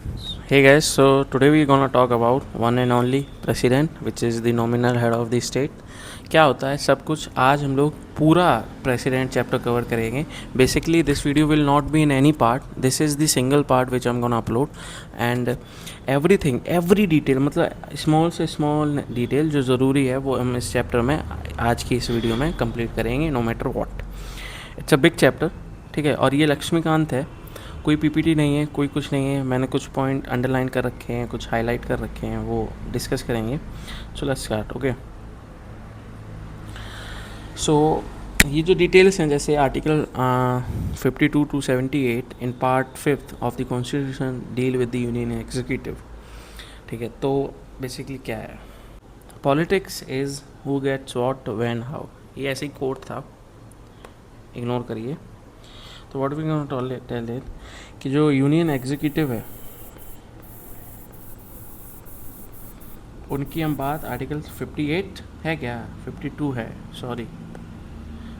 Hey guys, so today we're gonna talk about one and only president, which is the nominal head of the state. क्या होता है सब कुछ आज हम लोग पूरा प्रेसिडेंट चैप्टर कवर करेंगे. Basically this video will not be in any part, this is the single part which I am gonna upload. And everything, every detail, मतलब स्मॉल से स्मॉल डिटेल जो ज़रूरी है वो हम इस चैप्टर में आज की इस वीडियो में कंप्लीट करेंगे, no matter what. It's a big chapter, ठीक है. और ये लक्ष्मीकांत है, कोई पीपीटी नहीं है, कोई कुछ नहीं है. मैंने कुछ पॉइंट अंडरलाइन कर रखे हैं, कुछ हाईलाइट कर रखे हैं, वो डिस्कस करेंगे. So let's start. Okay, so ये जो डिटेल्स हैं, जैसे article 52 to 78 in part 5th of the constitution deal with the union executive. ठीक है, तो बेसिकली क्या है, politics is who gets what when how. ये ऐसे ही कोट था, इग्नोर करिए. तो what we gonna tell it कि जो यूनियन एग्जीक्यूटिव है उनकी हम बात आर्टिकल 58 है, क्या 52 है, सॉरी.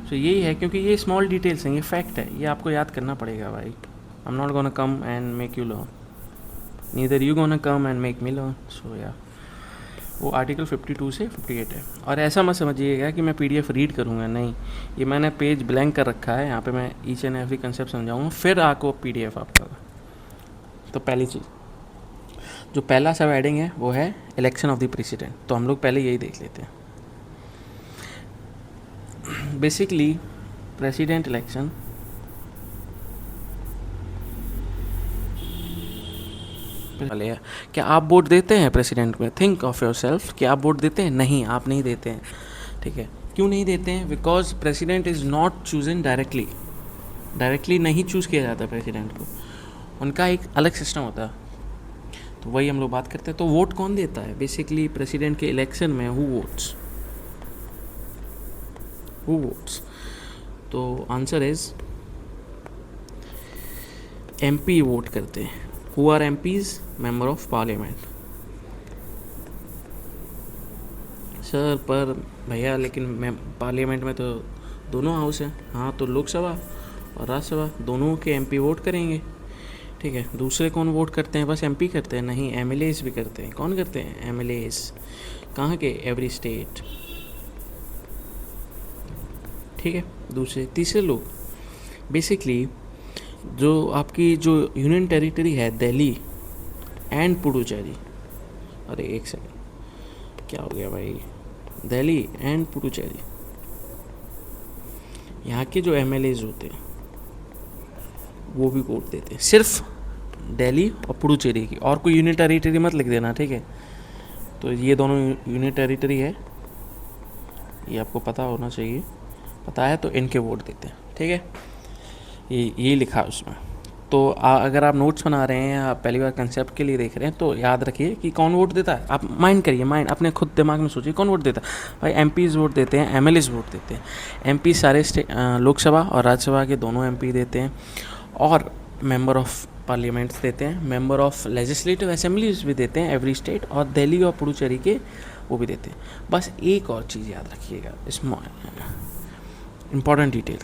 सो यही है, क्योंकि ये स्मॉल डिटेल्स हैं, ये फैक्ट है, ये आपको याद करना पड़ेगा भाई. I am not gonna come and make you learn, neither you gonna come and make me learn. So या वो आर्टिकल 52 से 58 है. और ऐसा मत समझिएगा कि मैं पीडीएफ रीड करूँगा, नहीं. ये मैंने पेज ब्लैंक कर रखा है, यहाँ पे मैं ईच एंड एवरी कंसेप्ट समझाऊँगा, फिर आपको पीडीएफ आपका. तो पहली चीज़, जो पहला सब हेडिंग है वो है इलेक्शन ऑफ द प्रेसिडेंट. तो हम लोग पहले यही देख लेते हैं. बेसिकली प्रेसिडेंट इलेक्शन वाले है. क्या आप वोट देते हैं प्रेसिडेंट में? थिंक ऑफ योर सेल्फ, क्या आप वोट देते हैं? नहीं, आप नहीं देते हैं. ठीक है, क्यों नहीं देते हैं? Because president is not chosen directly नहीं चूज़ किया जाता प्रेसिडेंट को, उनका एक अलग सिस्टम होता है. तो वही हम लोग बात करते हैं. तो वोट कौन देता है बेसिकली प्रेसिडेंट के इलेक्शन में? Who votes? तो आंसर इज एमपी वोट करते हैं. Who are MPs? Member of parliament. Sir पर भैया, लेकिन पार्लियामेंट में तो दोनों हाउस हैं. हाँ, तो लोकसभा और राज्यसभा दोनों के एमपी वोट करेंगे. ठीक है, दूसरे कौन वोट करते हैं? बस एमपी करते हैं? नहीं, एमएलएज भी करते हैं. कौन करते हैं? एमएलएज. कहाँ के? Every state. ठीक है, दूसरे तीसरे लोग बेसिकली जो आपकी जो यूनियन टेरिटरी है, दिल्ली एंड पुडुचेरी. अरे एक सेकंड, क्या हो गया भाई? दिल्ली एंड पुडुचेरी, यहाँ के जो एमएलएज होते हैं वो भी वोट देते हैं. सिर्फ दिल्ली और पुडुचेरी की, और कोई यूनियन टेरिटरी मत लिख देना, ठीक है. तो ये दोनों यूनियन टेरिटरी है, ये आपको पता होना चाहिए. पता है तो इनके वोट देते हैं. ठीक है, ये लिखा है उसमें. तो अगर आप नोट्स बना रहे हैं या पहली बार कंसेप्ट के लिए देख रहे हैं तो याद रखिए कि कौन वोट देता है. आप माइंड करिए, माइंड अपने खुद दिमाग में सोचिए कौन वोट देता है. भाई एमपीज़ वोट देते हैं, एमएलएज वोट देते हैं. एमपी सारे लोकसभा और राज्यसभा के दोनों एमपी देते हैं, और मेंबर ऑफ पार्लियामेंट देते हैं, मेंबर ऑफ लेजिस्लेटिव असेंबलीज भी देते हैं एवरी स्टेट, और दिल्ली और पुडुचेरी के वो भी देते हैं. बस एक और चीज़ याद रखिएगा, important detail,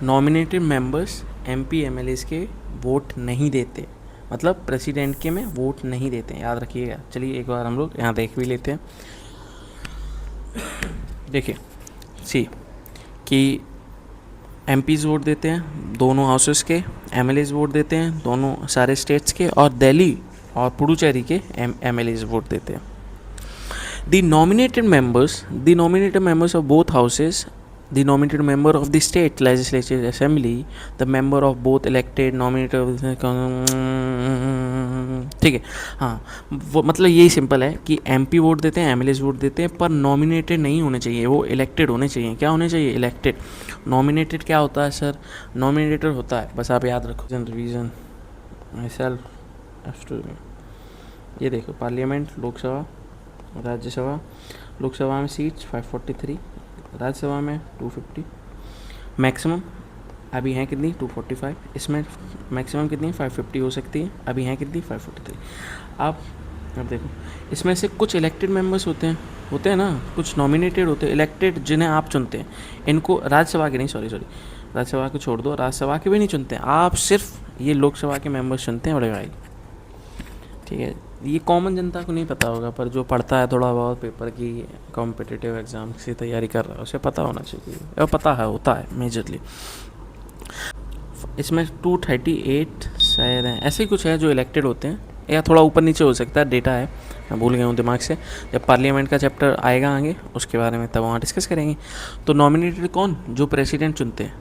nominated members MP MLAs के वोट नहीं देते, मतलब प्रेसिडेंट के में वोट नहीं देते हैं, याद रखिएगा. चलिए एक बार हम लोग यहाँ देख भी लेते हैं. देखिए सी कि एमपीज़ वोट देते हैं दोनों हाउसेस के, एमएलएज वोट देते हैं दोनों सारे स्टेट्स के, और दिल्ली और पुडुचेरी के एमएलएज वोट देते हैं. The nominated members of both houses, the nominated member of the state legislative assembly, the member of both elected nominated. ठीक है, हाँ, वो मतलब यही सिंपल है कि एमपी वोट देते हैं, एमएलएज वोट देते हैं, पर नॉमिनेटेड नहीं होने चाहिए, वो इलेक्टेड होने चाहिए. क्या होने चाहिए? इलेक्टेड. नॉमिनेटेड क्या होता है सर? नॉमिनेटेड होता है, बस आप याद रखो, रिवीजन माई सेल्फ. ये देखो, पार्लियामेंट, लोकसभा, राज्यसभा. लोकसभा में सीट्स 543, राज्यसभा में 250. मैक्सिमम अभी हैं कितनी? 245. इसमें मैक्सिमम कितनी? 550 हो सकती है. अभी हैं कितनी? 543. अब देखो, इसमें से कुछ इलेक्टेड मेंबर्स होते हैं ना, कुछ नॉमिनेटेड होते हैं, इलेक्टेड जिन्हें आप चुनते हैं. इनको राज्यसभा के नहीं, सॉरी राज्यसभा को छोड़ दो, राज्यसभा के भी नहीं चुनते हैं आप, सिर्फ ये लोकसभा के मेंबर्स चुनते हैं. बड़े भाई ठीक है, ये कॉमन जनता को नहीं पता होगा, पर जो पढ़ता है थोड़ा बहुत पेपर की कॉम्पिटिटिव एग्ज़ाम की तैयारी कर रहा है उसे पता होना चाहिए, और पता है, होता है मेजरली। इसमें 238 शायद हैं, ऐसे ही कुछ है जो इलेक्टेड होते हैं, या थोड़ा ऊपर नीचे हो सकता है, डेटा है, मैं भूल गया हूँ दिमाग से। जब पार्लियामेंट का चैप्टर आएगा आगे उसके बारे में तब वहाँ डिस्कस करेंगे। तो नॉमिनेटेड कौन, जो प्रेसिडेंट चुनते हैं,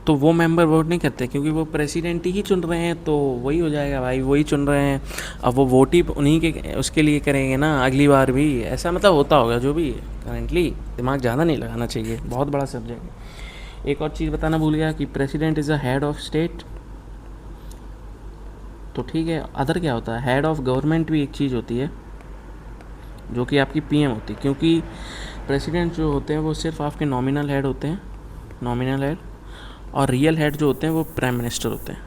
तो वो मेंबर वोट नहीं करते क्योंकि वो प्रेसिडेंट ही चुन रहे हैं, तो वही हो जाएगा भाई, वही चुन रहे हैं, अब वो वोट ही उन्हीं के उसके लिए करेंगे ना अगली बार भी, ऐसा मतलब होता होगा जो भी है करेंटली। दिमाग ज़्यादा नहीं लगाना चाहिए, बहुत बड़ा सब्जेक्ट है। एक और चीज़ बताना भूल गया कि president is a head of state, तो ठीक है, अदर क्या होता है, हेड ऑफ गवर्नमेंट भी एक चीज़ होती है जो कि आपकी पीएम होती है, क्योंकि प्रेसिडेंट जो होते हैं वो सिर्फ आपके नॉमिनल हेड होते हैं, नॉमिनल हेड, और रियल हेड जो होते हैं वो प्राइम मिनिस्टर होते हैं।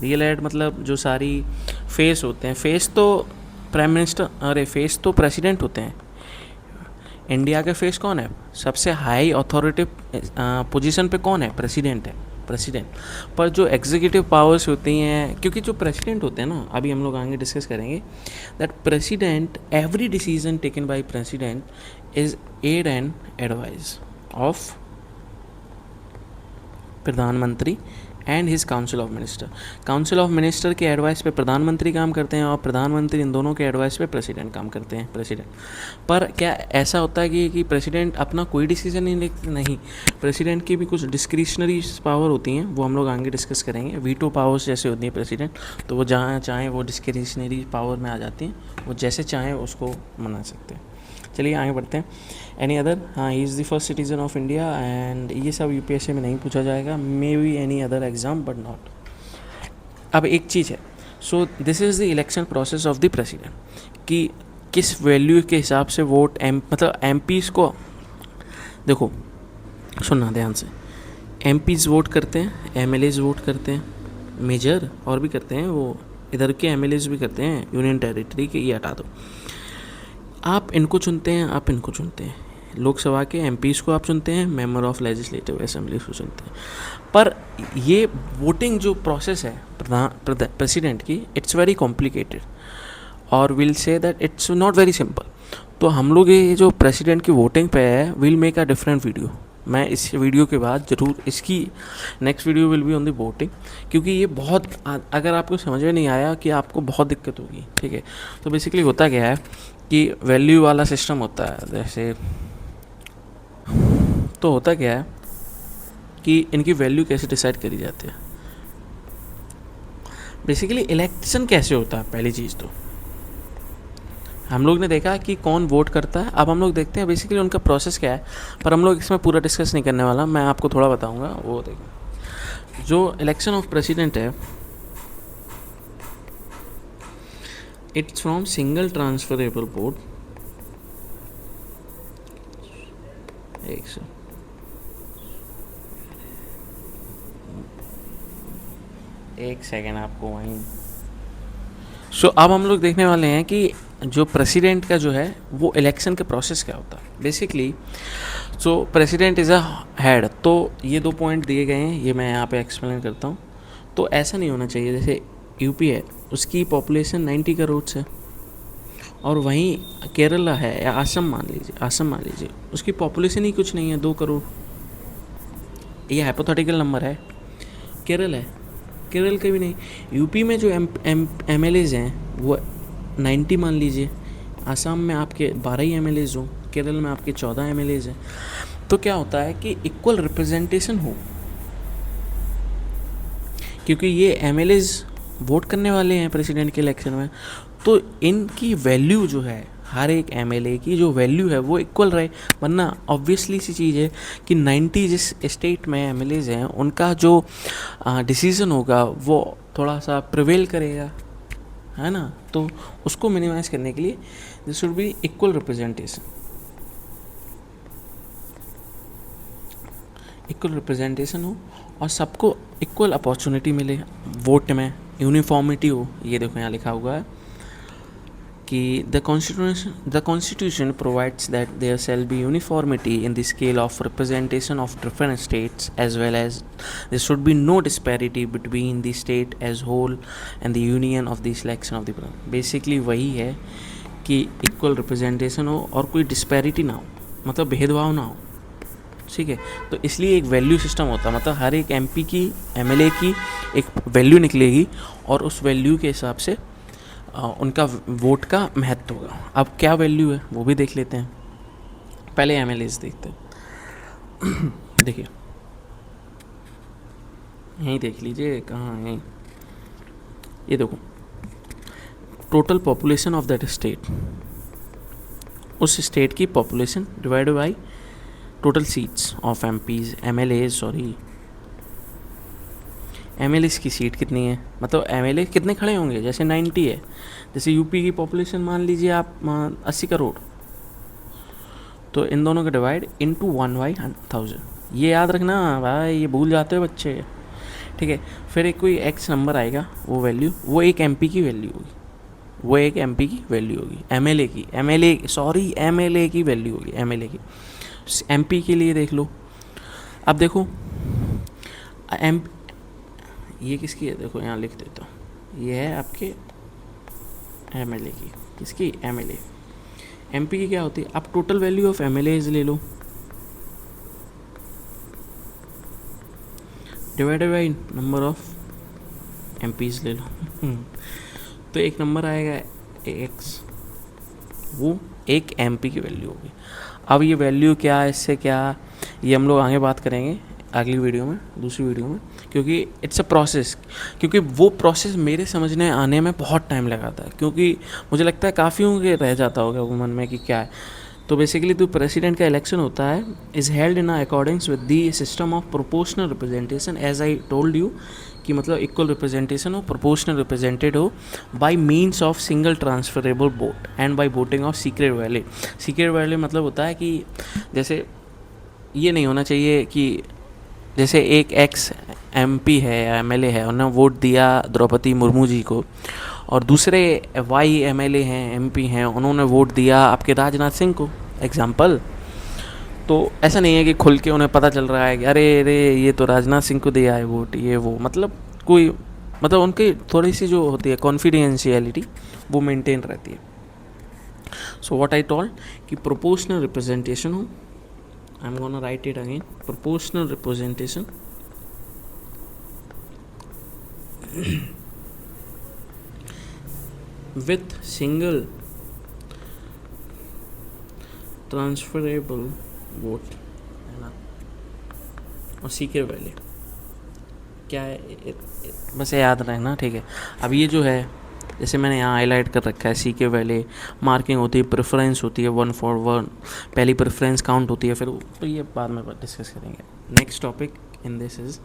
रियल हेड मतलब जो सारी फेस होते हैं, फेस तो प्राइम मिनिस्टर, अरे फेस तो प्रेसिडेंट होते हैं। इंडिया के फेस कौन है, सबसे हाई अथॉरिटी पोजीशन पे कौन है, प्रेसिडेंट है, प्रेसिडेंट। पर जो एग्जीक्यूटिव पावर्स होती हैं, क्योंकि जो प्रेसिडेंट होते हैं ना, अभी हम लोग आगे डिस्कस करेंगे that president, every decision taken by president is aid and advice of प्रधानमंत्री and his council of minister. Council of minister के एडवाइस पे प्रधानमंत्री काम करते हैं और प्रधानमंत्री इन दोनों के एडवाइस पे प्रेसिडेंट काम करते हैं, प्रेसिडेंट। पर क्या ऐसा होता है कि प्रेसिडेंट अपना कोई डिसीजन नहीं, प्रेसिडेंट की भी कुछ डिस्क्रिशनरी पावर होती हैं, वो हम लोग आगे डिस्कस करेंगे। वीटो पावर्स जैसे होती हैं प्रेसिडेंट, तो वो जहाँ चाहें वो डिस्क्रिशनरी पावर में आ जाती हैं, वो जैसे चाहें उसको मना सकते हैं। चलिए आगे बढ़ते हैं। एनी अदर, हाँ, he is the first citizen of India, and ये सब यूपीएससी में नहीं पूछा जाएगा, may be any other exam but not. अब एक चीज़ है, so this is the election process of the president, कि किस वैल्यू के हिसाब से वोट मतलब एमपीज़ को, देखो सुनना ध्यान से, एमपीज़ वोट करते हैं, एमएलएज़ वोट करते हैं, मेजर और भी करते हैं, वो इधर के एमएलएज़ भी करते हैं, यूनियन टेरिटरी के, ये हटा दो। आप इनको चुनते हैं, आप इनको चुनते हैं, लोकसभा के एमपीज़ को आप चुनते हैं, मेंबर ऑफ लेजिस्लेटिव असेंबली को चुनते हैं। पर ये वोटिंग जो प्रोसेस है प्रेसिडेंट की, इट्स वेरी कॉम्प्लिकेटेड, और will say that it's not very simple. तो हम लोग ये जो प्रेसिडेंट की वोटिंग पे है, will make a different video. मैं इस वीडियो के बाद ज़रूर, इसकी next video will be on the voting, क्योंकि ये बहुत, अगर आपको समझ में नहीं आया कि आपको बहुत दिक्कत होगी, ठीक है। तो बेसिकली होता क्या है कि वैल्यू वाला सिस्टम होता है, जैसे तो होता क्या है कि इनकी वैल्यू कैसे डिसाइड करी जाती है। बेसिकली इलेक्शन कैसे होता है, पहली चीज़ तो हम लोग ने देखा कि कौन वोट करता है, अब हम लोग देखते हैं बेसिकली उनका प्रोसेस क्या है, पर हम लोग इसमें पूरा डिस्कस नहीं करने वाला, मैं आपको थोड़ा बताऊंगा। वो देखो, जो इलेक्शन ऑफ प्रेसिडेंट है, it's from single transferable vote, एक सेकेंड आपको वहीं। सो अब हम लोग देखने वाले हैं कि जो प्रेसिडेंट का जो है वो इलेक्शन के प्रोसेस क्या होता है basically. So president is a head, तो ये 2 पॉइंट दिए गए हैं, ये मैं यहाँ पे एक्सप्लेन करता हूँ। तो ऐसा नहीं होना चाहिए, जैसे यूपी है, उसकी पॉपुलेशन 90 करोड़ है, और वहीं केरला है या आसम मान लीजिए, उसकी पॉपुलेशन ही कुछ नहीं है, 2 करोड़। ये हाइपोथेटिकल नंबर है। केरल के भी नहीं। यूपी में जो एमएलएज हैं वो 90 मान लीजिए, आसाम में आपके 12 ही एमएलएज हो, केरल में आपके 14 एमएलएज हैं। तो क्या होता है कि इक्वल रिप्रेजेंटेशन हो, क्योंकि ये एमएलएज वोट करने वाले हैं प्रेसिडेंट के इलेक्शन में, तो इनकी वैल्यू जो है, हर एक एमएलए की जो वैल्यू है वो इक्वल रहे। वरना ऑब्वियसली सी चीज़ है कि 90 जिस स्टेट में एमएलएज हैं उनका जो डिसीज़न होगा वो थोड़ा सा प्रिवेल करेगा, है ना। तो उसको मिनिमाइज़ करने के लिए this should be equal representation हो, और सबको इक्वल अपॉर्चुनिटी मिले वोट में, यूनिफॉर्मिटी हो। ये देखो यहाँ लिखा हुआ है कि the constitution provides that there shall be uniformity in the scale of representation of different states as well as there should be no disparity between the state as whole and the union of the selection of the programme. Basically वही है कि equal representation हो और कोई disparity ना हो, मतलब भेदभाव ना हो, ठीक है। तो इसलिए एक वैल्यू सिस्टम होता है, मतलब हर एक एमपी की एमएलए की एक वैल्यू निकलेगी और उस वैल्यू के हिसाब से उनका वोट का महत्व होगा। अब क्या वैल्यू है वो भी देख लेते हैं, पहले एमएलएस देखते हैं। देखिए यहीं देख लीजिए, कहाँ है ये, देखो total population of that state, उस स्टेट की population divided by total seats of MPs MLA, sorry MLA की सीट कितनी है, मतलब एमएलए कितने खड़े होंगे। जैसे 90 है, जैसे यूपी की पॉपुलेशन मान लीजिए आप 80 करोड़, तो इन दोनों का डिवाइड इनटू 1/1000, ये याद रखना भाई, ये भूल जाते हो बच्चे, ठीक है। फिर एक कोई एक्स नंबर आएगा, वो वैल्यू, वो एक एमपी की वैल्यू होगी, वो एक एमपी की वैल्यू होगी, एमएलए की एमएलए की वैल्यू होगी, एमएलए की। एमपी के लिए देख लो, अब देखो एम ये किसकी है, देखो यहाँ लिख देता हूँ, ये है आपके एमएलए की, किसकी, एमएलए। एमपी की क्या होती है, आप टोटल वैल्यू ऑफ एमएलएज ले लो divided by number of MPs ले लो। तो एक नंबर आएगा एक्स, वो एक एमपी की वैल्यू होगी। अब ये वैल्यू क्या है, इससे क्या, ये हम लोग आगे बात करेंगे अगली वीडियो में, दूसरी वीडियो में, क्योंकि इट्स अ प्रोसेस, क्योंकि वो प्रोसेस मेरे समझने आने में बहुत टाइम लगाता है, क्योंकि मुझे लगता है काफ़ियों के रह जाता होगा वो मन में कि क्या है। तो बेसिकली जो प्रेसिडेंट का इलेक्शन होता है is held in accordings with the system of proportional representation, as I told you कि मतलब इक्वल रिप्रेजेंटेशन हो, प्रोपोर्शनल रिप्रेजेंटेड हो by means of single transferable vote and by voting of secret ballot. Secret ballot मतलब होता है कि जैसे ये नहीं होना चाहिए कि जैसे एक एक्स एमपी है या एमएलए है, उन्होंने वोट दिया द्रौपदी मुर्मू जी को, और दूसरे वाई एमएलए हैं, एमपी हैं, उन्होंने वोट दिया आपके राजनाथ सिंह को, एग्जाम्पल। तो ऐसा नहीं है कि खुल के उन्हें पता चल रहा है कि अरे ये तो राजनाथ सिंह को दिया है वोट, ये वो, मतलब कोई, मतलब उनकी थोड़ी सी जो होती है कॉन्फिडेंशियलिटी वो मेंटेन रहती है। सो व्हाट आई टोल्ड कि प्रोपोर्शनल रिप्रेजेंटेशन हो, आई am gonna right it again, proportional representation with single transferable vote, है ना, और सीक्रेट वैल्यू क्या है, बस याद रखना, ठीक है। अब ये जो है, जैसे मैंने यहाँ हाईलाइट कर रखा है, सीक्रेट वैल्यू मार्किंग होती है, प्रेफरेंस होती है 1/1, पहली प्रेफरेंस काउंट होती है, फिर तो ये बाद में डिस्कस करेंगे। Next topic in this is,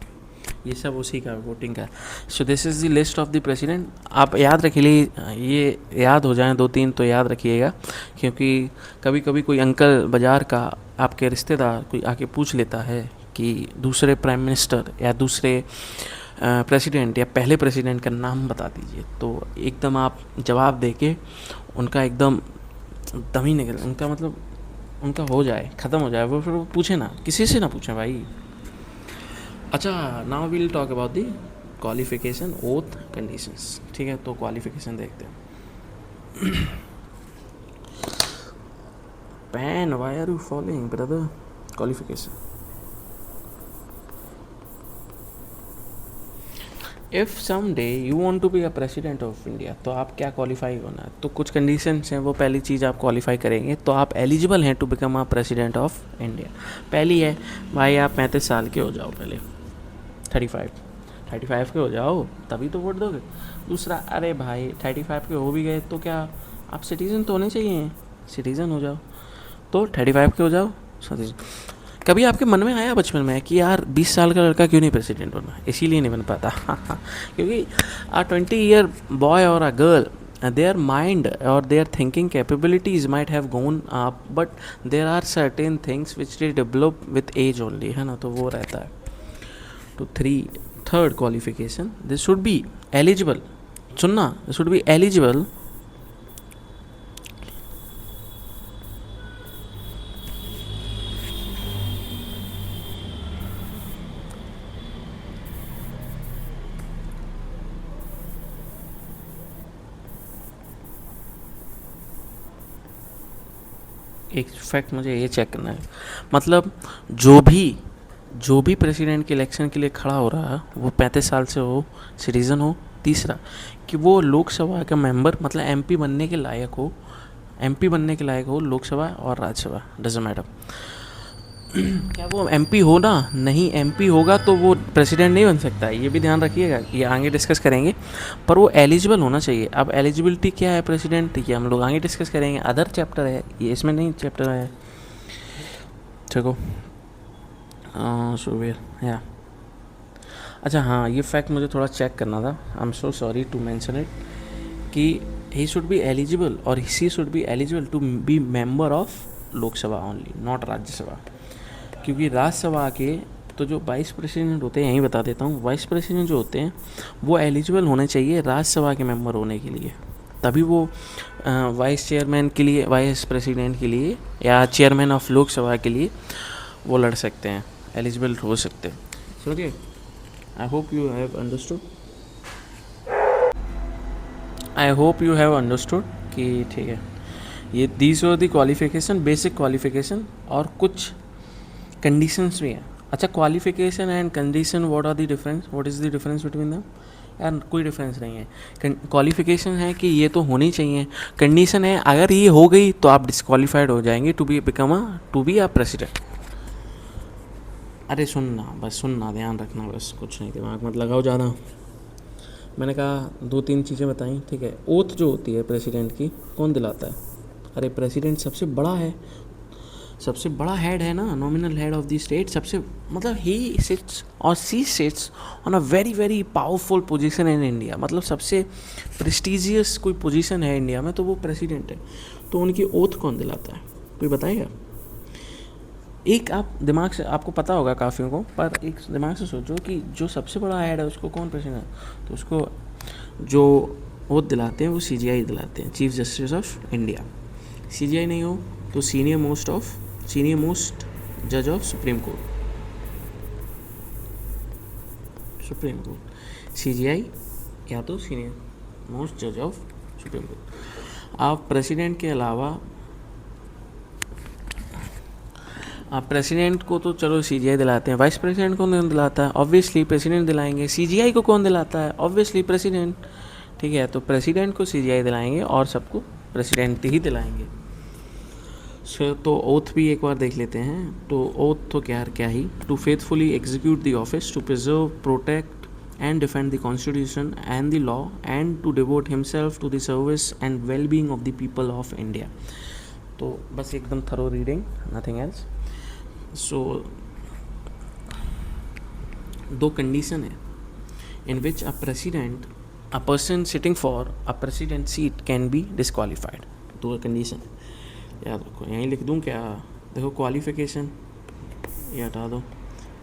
ये सब उसी का वोटिंग का। So this is the list of the president. आप याद रखिए, ये याद हो जाए 2-3 तो याद रखिएगा, क्योंकि कभी कभी कोई अंकल बाज़ार का आपके रिश्तेदार कोई आके पूछ लेता है कि दूसरे प्राइम मिनिस्टर या दूसरे प्रेसिडेंट या पहले प्रेसिडेंट का नाम बता दीजिए, तो एकदम आप जवाब दे के उनका एकदम दम ही निकल, उनका मतलब उनका हो जाए, ख़त्म हो जाए वो, फिर वो पूछे ना, किसी से ना पूछें भाई। अच्छा, now will talk about the qualification oath conditions, ठीक है। तो क्वालिफिकेशन देखते हैं। पैन, why are you following brother? Qualification, if some day you want to be a president of India, तो आप क्या क्वालिफाई होना है, तो कुछ कंडीशंस हैं, वो पहली चीज़ आप क्वालिफाई करेंगे तो आप एलिजिबल हैं to become a president of India. पहली है भाई आप 35 साल के हो जाओ, पहले 35 के हो जाओ तभी तो वोट दोगे। दूसरा, अरे भाई 35 के हो भी गए तो क्या आप सिटीज़न तो होने चाहिए, सिटीज़न हो जाओ, तो 35 के हो जाओ सिटीजन। कभी आपके मन में आया बचपन में कि यार 20 साल का लड़का क्यों नहीं प्रेसिडेंट बना? इसीलिए नहीं बन पाता क्योंकि आ 20 ईयर बॉय और a girl, their mind or their thinking capabilities might have gone up, but there are certain things which they develop with age only, है ना, तो वो रहता है। तो third qualification, this should be eligible, सुनना, this should be eligible एक fact मुझे ये चेक करना है, मतलब जो भी प्रेसिडेंट के इलेक्शन के लिए खड़ा हो रहा है वो 35 साल से हो, सिटीज़न हो। तीसरा कि वो लोकसभा का मेंबर मतलब एमपी बनने के लायक हो, लोकसभा और राज्यसभा, डजंट मैटर। क्या वो एमपी हो ना, नहीं एमपी होगा तो वो प्रेसिडेंट नहीं बन सकता, ये भी ध्यान रखिएगा, ये आगे डिस्कस करेंगे। पर वो एलिजिबल होना चाहिए। अब एलिजिबिलिटी क्या है प्रेसिडेंट, ये हम लोग आगे डिस्कस करेंगे, अदर चैप्टर है ये, इसमें नहीं चैप्टर है। देखो शुभेर या अच्छा हाँ, ये फैक्ट मुझे थोड़ा चेक करना था, I am so sorry to mention it, कि ही शुड बी एलिजिबल और she should be eligible to be member of Lok Sabha only, not Rajya Sabha. क्योंकि राज्यसभा के तो जो वाइस प्रेसिडेंट होते हैं, यहीं बता देता हूँ, वाइस प्रेसिडेंट जो होते हैं वो एलिजिबल होने चाहिए राज्यसभा के मेंबर होने के लिए, तभी वो वाइस चेयरमैन के लिए, वाइस प्रेसिडेंट के लिए या चेयरमैन ऑफ लोकसभा के लिए वो लड़ सकते हैं, एलिजिबल हो सकते हैं। समझिए, I hope you have understood कि ठीक है, ये these were the qualification, basic qualification, और कुछ कंडीशंस भी हैं। अच्छा, qualification and condition, what is the difference between them? यार कोई डिफरेंस नहीं है। क्वालिफिकेशन है कि ये तो होनी चाहिए, कंडीशन है अगर ये हो गई तो आप डिस्क्वालीफाइड हो जाएंगे टू बी अ प्रेसिडेंट। अरे सुनना ध्यान रखना, बस कुछ नहीं, दिमाग मत लगाओ ज़्यादा। मैंने कहा 2-3 चीज़ें बताई, ठीक है। ओथ जो होती है प्रेसिडेंट की, कौन दिलाता है? अरे प्रेसिडेंट सबसे बड़ा हेड है ना, nominal head of the state, सबसे मतलब ही सिट्स और she sits on a very very powerful position in India, मतलब सबसे प्रेस्टिजियस कोई पोजीशन है इंडिया में तो वो प्रेसिडेंट है। तो उनकी ओथ कौन दिलाता है, कोई बताएगा? एक आप दिमाग से, आपको पता होगा काफ़ियों को, पर एक दिमाग से सोचो कि जो सबसे बड़ा हेड है उसको कौन प्रेसिडेंट है, तो उसको जो ओथ दिलाते हैं वो सीजीआई दिलाते हैं, chief justice of India. CGI नहीं हो तो सीनियर मोस्ट जज ऑफ सुप्रीम कोर्ट, सीजीआई या तो सीनियर मोस्ट जज ऑफ सुप्रीम कोर्ट। आप प्रेसिडेंट के अलावा, आप प्रेसिडेंट को तो चलो सीजीआई दिलाते हैं, वाइस प्रेसिडेंट कौन दिलाता है? ऑब्वियसली प्रेसिडेंट दिलाएंगे। सीजीआई को कौन दिलाता है? ऑब्वियसली प्रेसिडेंट, ठीक है। तो प्रेसिडेंट को सीजीआई दिलाएंगे और सबको प्रेसिडेंट ही दिलाएंगे। तो ओथ भी एक बार देख लेते हैं। तो ओथ तो क्या ही, to faithfully execute the office, to preserve, protect and defend the constitution and the law, and to devote himself to the service and well being of the people of India. तो बस एकदम thorough reading, nothing else. So 2 condition है in which a person sitting for a president seat can be disqualified. 2 condition याद रखो, यहीं लिख दूँ क्या? देखो क्वालिफिकेशन ये हटा दो,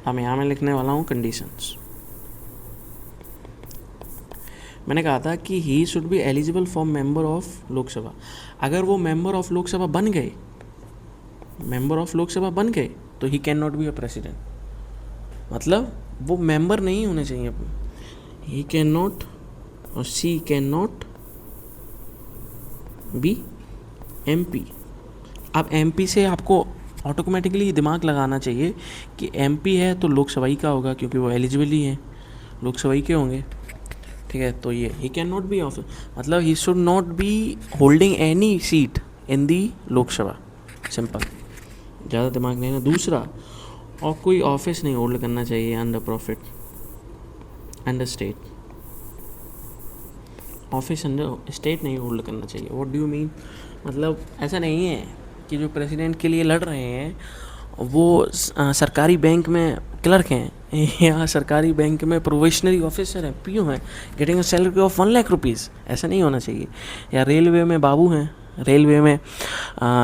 अब यहाँ मैं लिखने वाला हूँ कंडीशंस। मैंने कहा था कि he should be eligible for member of Lok Sabha. अगर वो मेंबर ऑफ लोकसभा बन गए तो ही can not be a president, मतलब वो मेंबर नहीं होने चाहिए। ही कैन नॉट और सी कैन नॉट बी एमपी। अब एमपी से आपको ऑटोमेटिकली दिमाग लगाना चाहिए कि एमपी है तो लोकसभा ही का होगा, क्योंकि वो एलिजिबल ही है, लोकसभा ही के होंगे, ठीक है। तो ये ही कैन नॉट बी ऑफ, मतलब ही should not be holding any seat in the Lok Sabha, simple, ज़्यादा दिमाग नहीं ना। दूसरा, और कोई ऑफिस नहीं होल्ड करना चाहिए under state, office under state नहीं होल्ड करना चाहिए। What do you mean? मतलब ऐसा नहीं है कि जो प्रेसिडेंट के लिए लड़ रहे हैं वो सरकारी बैंक में क्लर्क हैं या सरकारी बैंक में प्रोबेशनरी ऑफिसर हैं, पीओ हैं, getting a salary of 1 lakh rupees, ऐसा नहीं होना चाहिए। या रेलवे में बाबू हैं, रेलवे में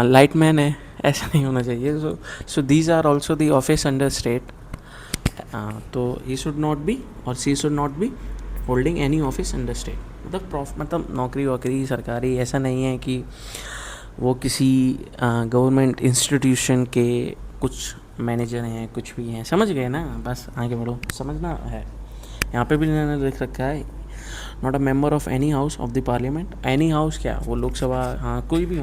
लाइटमैन है, ऐसा नहीं होना चाहिए। So these are also the office under state. तो ही शुड नॉट बी और she should not be holding any office under state, मतलब नौकरी वोकरी सरकारी ऐसा नहीं है कि वो किसी गवर्नमेंट इंस्टीट्यूशन के कुछ मैनेजर हैं, कुछ भी हैं, समझ गए ना? बस आगे बढ़ो, समझना है। यहाँ पे भी मैंने लिख रखा है, not a member of any house of the parliament. Any house क्या? वो लोकसभा, हाँ कोई भी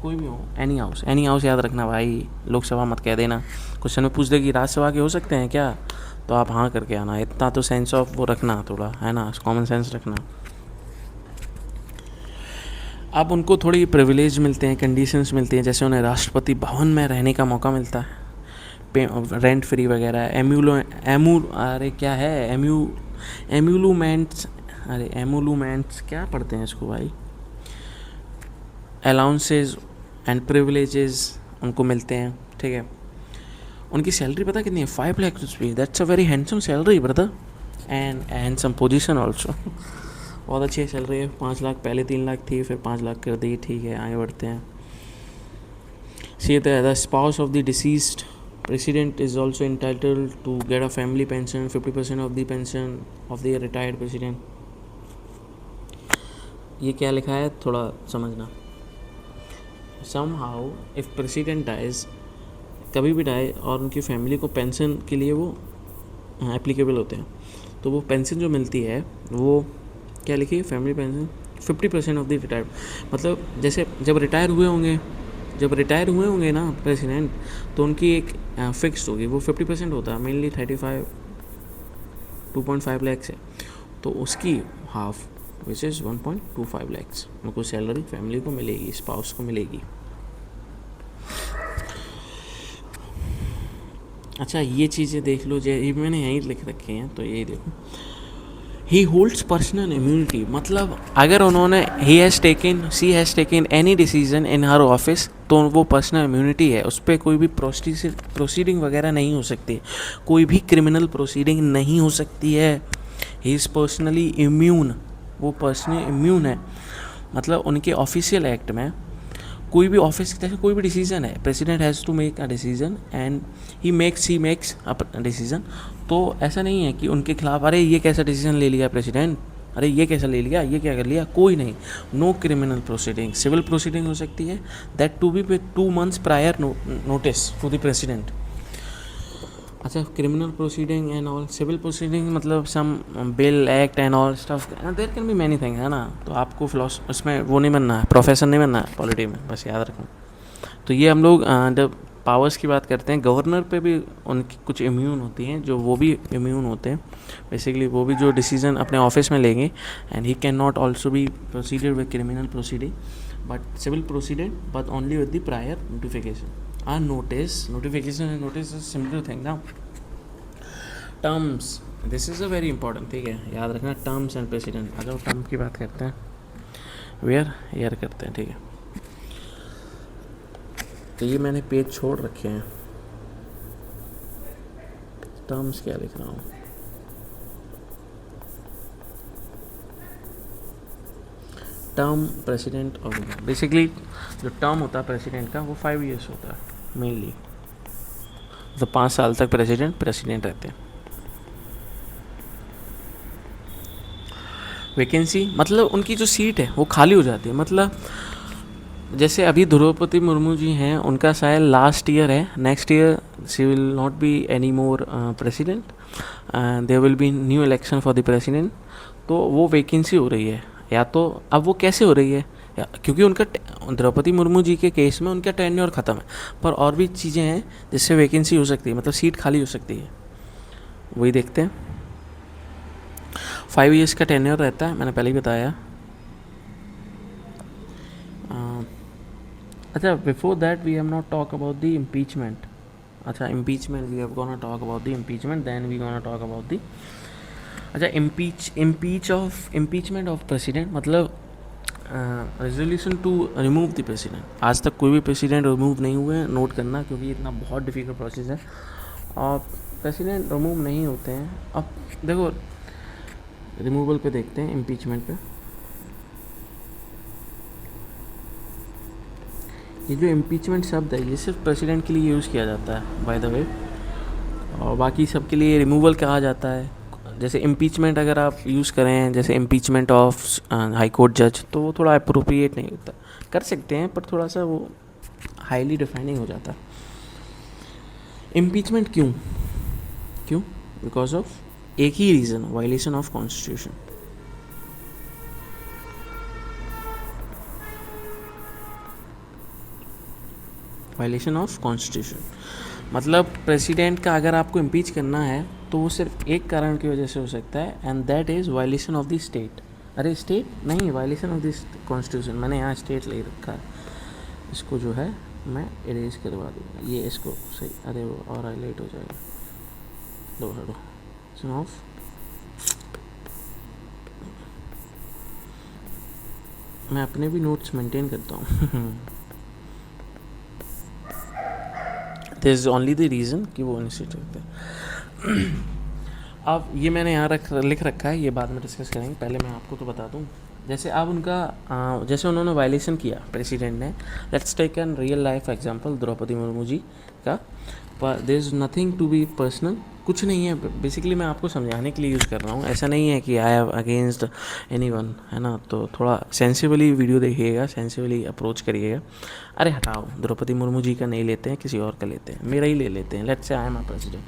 कोई भी हो, एनी हाउस याद रखना भाई, लोकसभा मत कह देना। क्वेश्चन में पूछ दे कि राज्यसभा के हो सकते हैं क्या, तो आप हाँ करके आना। इतना तो सेंस ऑफ वो रखना थोड़ा, है ना, कॉमन सेंस रखना। अब उनको थोड़ी प्रिविलेज मिलते हैं, कंडीशंस मिलती हैं, जैसे उन्हें राष्ट्रपति भवन में रहने का मौका मिलता है, रेंट फ्री वगैरह, एम्यूलूमेंट्स क्या पढ़ते हैं इसको भाई, अलाउंसेज एंड प्रिविलेजेस उनको मिलते हैं, ठीक है। उनकी सैलरी पता कितनी है, 5 lakh rupees. That's a very handsome salary brother, and handsome position also. बहुत अच्छी सैलरी है। 5 लाख, पहले 3 लाख थी, फिर 5 लाख कर दी, ठीक है, आगे बढ़ते हैं। See the spouse of the deceased president is also entitled to get a family pension, 50% of the pension of the retired president। ये क्या लिखा है थोड़ा समझना। somehow if president dies, कभी भी डाए और उनकी फैमिली को पेंशन के लिए वो एप्लीकेबल होते हैं, तो वो पेंशन जो मिलती है वो क्या लिखी है, family pension 50% of the retired. मतलब जैसे जब रिटायर हुए होंगे ना प्रेसिडेंट, तो उनकी एक फिक्स होगी, वो 50% होता है, मेनली 2.5 लैक्स है, तो उसकी हाफ विच इज़ 1.25 लैक्स उनको सैलरी फैमिली को मिलेगी, स्पाउस को मिलेगी। अच्छा ये चीज़ें देख लो, ये मैंने यहीं लिख रखे हैं, तो यही देखो, ही होल्ड्स पर्सनल इम्यूनिटी। मतलब अगर उन्होंने she has taken any decision in her office, तो वो पर्सनल इम्यूनिटी है, उस पर कोई भी प्रोसीडिंग वगैरह नहीं हो सकती, कोई भी क्रिमिनल प्रोसीडिंग नहीं हो सकती है। ही इज़ पर्सनली इम्यून, वो पर्सनली इम्यून है। मतलब उनके ऑफिशियल एक्ट में कोई भी ऑफिस, जैसे कोई भी डिसीजन है, president has to make a decision and he makes a decision, तो ऐसा नहीं है कि उनके खिलाफ अरे ये कैसा डिसीजन ले लिया प्रेसिडेंट, अरे ये कैसा ले लिया, ये क्या कर लिया, कोई नहीं। No criminal proceeding, civil proceeding हो सकती है, that to be with 2 months prior notice to the president. अच्छा criminal proceeding and all, civil proceeding मतलब some bill act and all stuff, there can be many thing, है ना। तो आपको उसमें वो नहीं बनना है, प्रोफेसर नहीं बनना है पॉलिटी में, बस याद रखना। तो ये हम लोग जब पावर्स की बात करते हैं, गवर्नर पे भी उनकी कुछ इम्यून होती हैं, जो वो भी इम्यून होते हैं बेसिकली, वो भी जो डिसीजन अपने ऑफिस में लेंगे, and he can not also be proceeded with criminal proceeding but civil proceeded, but only with the prior notification. Notification and notice is similar thing now। Terms, this is a very important, ठीक है, याद रखना terms and president. अगर term की बात करते हैं, where year करते हैं, ठीक है। तो ये मैंने पेज छोड़ रखे हैं, टर्म्स क्या लिख रहा हूँ, term president of India. Basically जो टर्म होता है प्रेसिडेंट का, वो 5 years होता है मेनली, तो 5 साल तक प्रेसिडेंट रहते हैं। वैकेंसी मतलब उनकी जो सीट है वो खाली हो जाती है। मतलब जैसे अभी द्रौपदी मुर्मू जी हैं, उनका शायद लास्ट ईयर है, next year she will not be any more president, there will be new election for the president. तो वो वैकेंसी हो रही है, या तो अब वो कैसे हो रही है, क्योंकि उनका द्रौपदी मुर्मू जी के केस में उनका टेन्योर ख़त्म है, पर और भी चीज़ें हैं जिससे वैकेंसी हो सकती है, मतलब सीट खाली हो सकती है, वही देखते हैं। 5 years का टेन्योर रहता है, मैंने पहले ही बताया। अच्छा before that we have not talk about the impeachment. अच्छा impeachment, we have gonna talk about the impeachment, then we gonna talk about the अच्छा इम्पीचमेंट ऑफ प्रेसिडेंट, मतलब resolution to remove the president. आज तक कोई भी president remove नहीं हुए हैं, नोट करना, क्योंकि इतना बहुत डिफिकल्ट प्रोसेस है और प्रेसिडेंट रिमूव नहीं होते हैं। अब देखो रिमूवल पे देखते हैं, इम्पीचमेंट पे। ये जो इम्पीचमेंट शब्द है, ये सिर्फ प्रेसिडेंट के लिए यूज़ किया जाता है बाय द वे, और बाकी सब के लिए रिमूवल कहा जाता है। जैसे इम्पीचमेंट अगर आप यूज़ करें, जैसे इम्पीचमेंट ऑफ हाई कोर्ट जज, तो वो थोड़ा अप्रोप्रिएट नहीं होता, कर सकते हैं पर थोड़ा सा वो हाईली डिफाइनिंग हो जाता है। इम्पीचमेंट क्यों बिकॉज ऑफ एक ही reason, violation of constitution. Violation of constitution मतलब प्रेसिडेंट का अगर आपको इम्पीच करना है तो वो सिर्फ एक कारण की वजह से हो सकता है, and that is violation of the state. अरे स्टेट नहीं, वायलेशन ऑफ द कॉन्स्टिट्यूशन। मैंने यहाँ स्टेट ले रखा है, इसको जो है मैं इरेज करवा दूँगा, ये इसको सही। अरे वो और हाईलाइट हो जाएगा, लो हटो। वायलेशन ऑफ मैं अपने भी नोट्स मेंटेन करता हूँ this is only the reason कि वो इनिशिएटिव थे। अब ये मैंने यहाँ लिख रखा है, ये बाद में डिस्कस करेंगे, पहले मैं आपको तो बता दूँ। जैसे अब उनका जैसे उन्होंने वायलेशन किया प्रेसिडेंट ने, let's take an real life example Draupadi Murmu ji का, पर there is nothing to be personal, कुछ नहीं है, बेसिकली मैं आपको समझाने के लिए यूज़ कर रहा हूँ, ऐसा नहीं है कि आई हैव अगेंस्ट एनीवन, है ना। तो थोड़ा सेंसिबली वीडियो देखिएगा, सेंसिबली अप्रोच करिएगा। अरे हटाओ, द्रौपदी मुर्मू जी का नहीं लेते हैं, किसी और का लेते हैं, मेरा ही ले लेते हैं। Let's say I am a president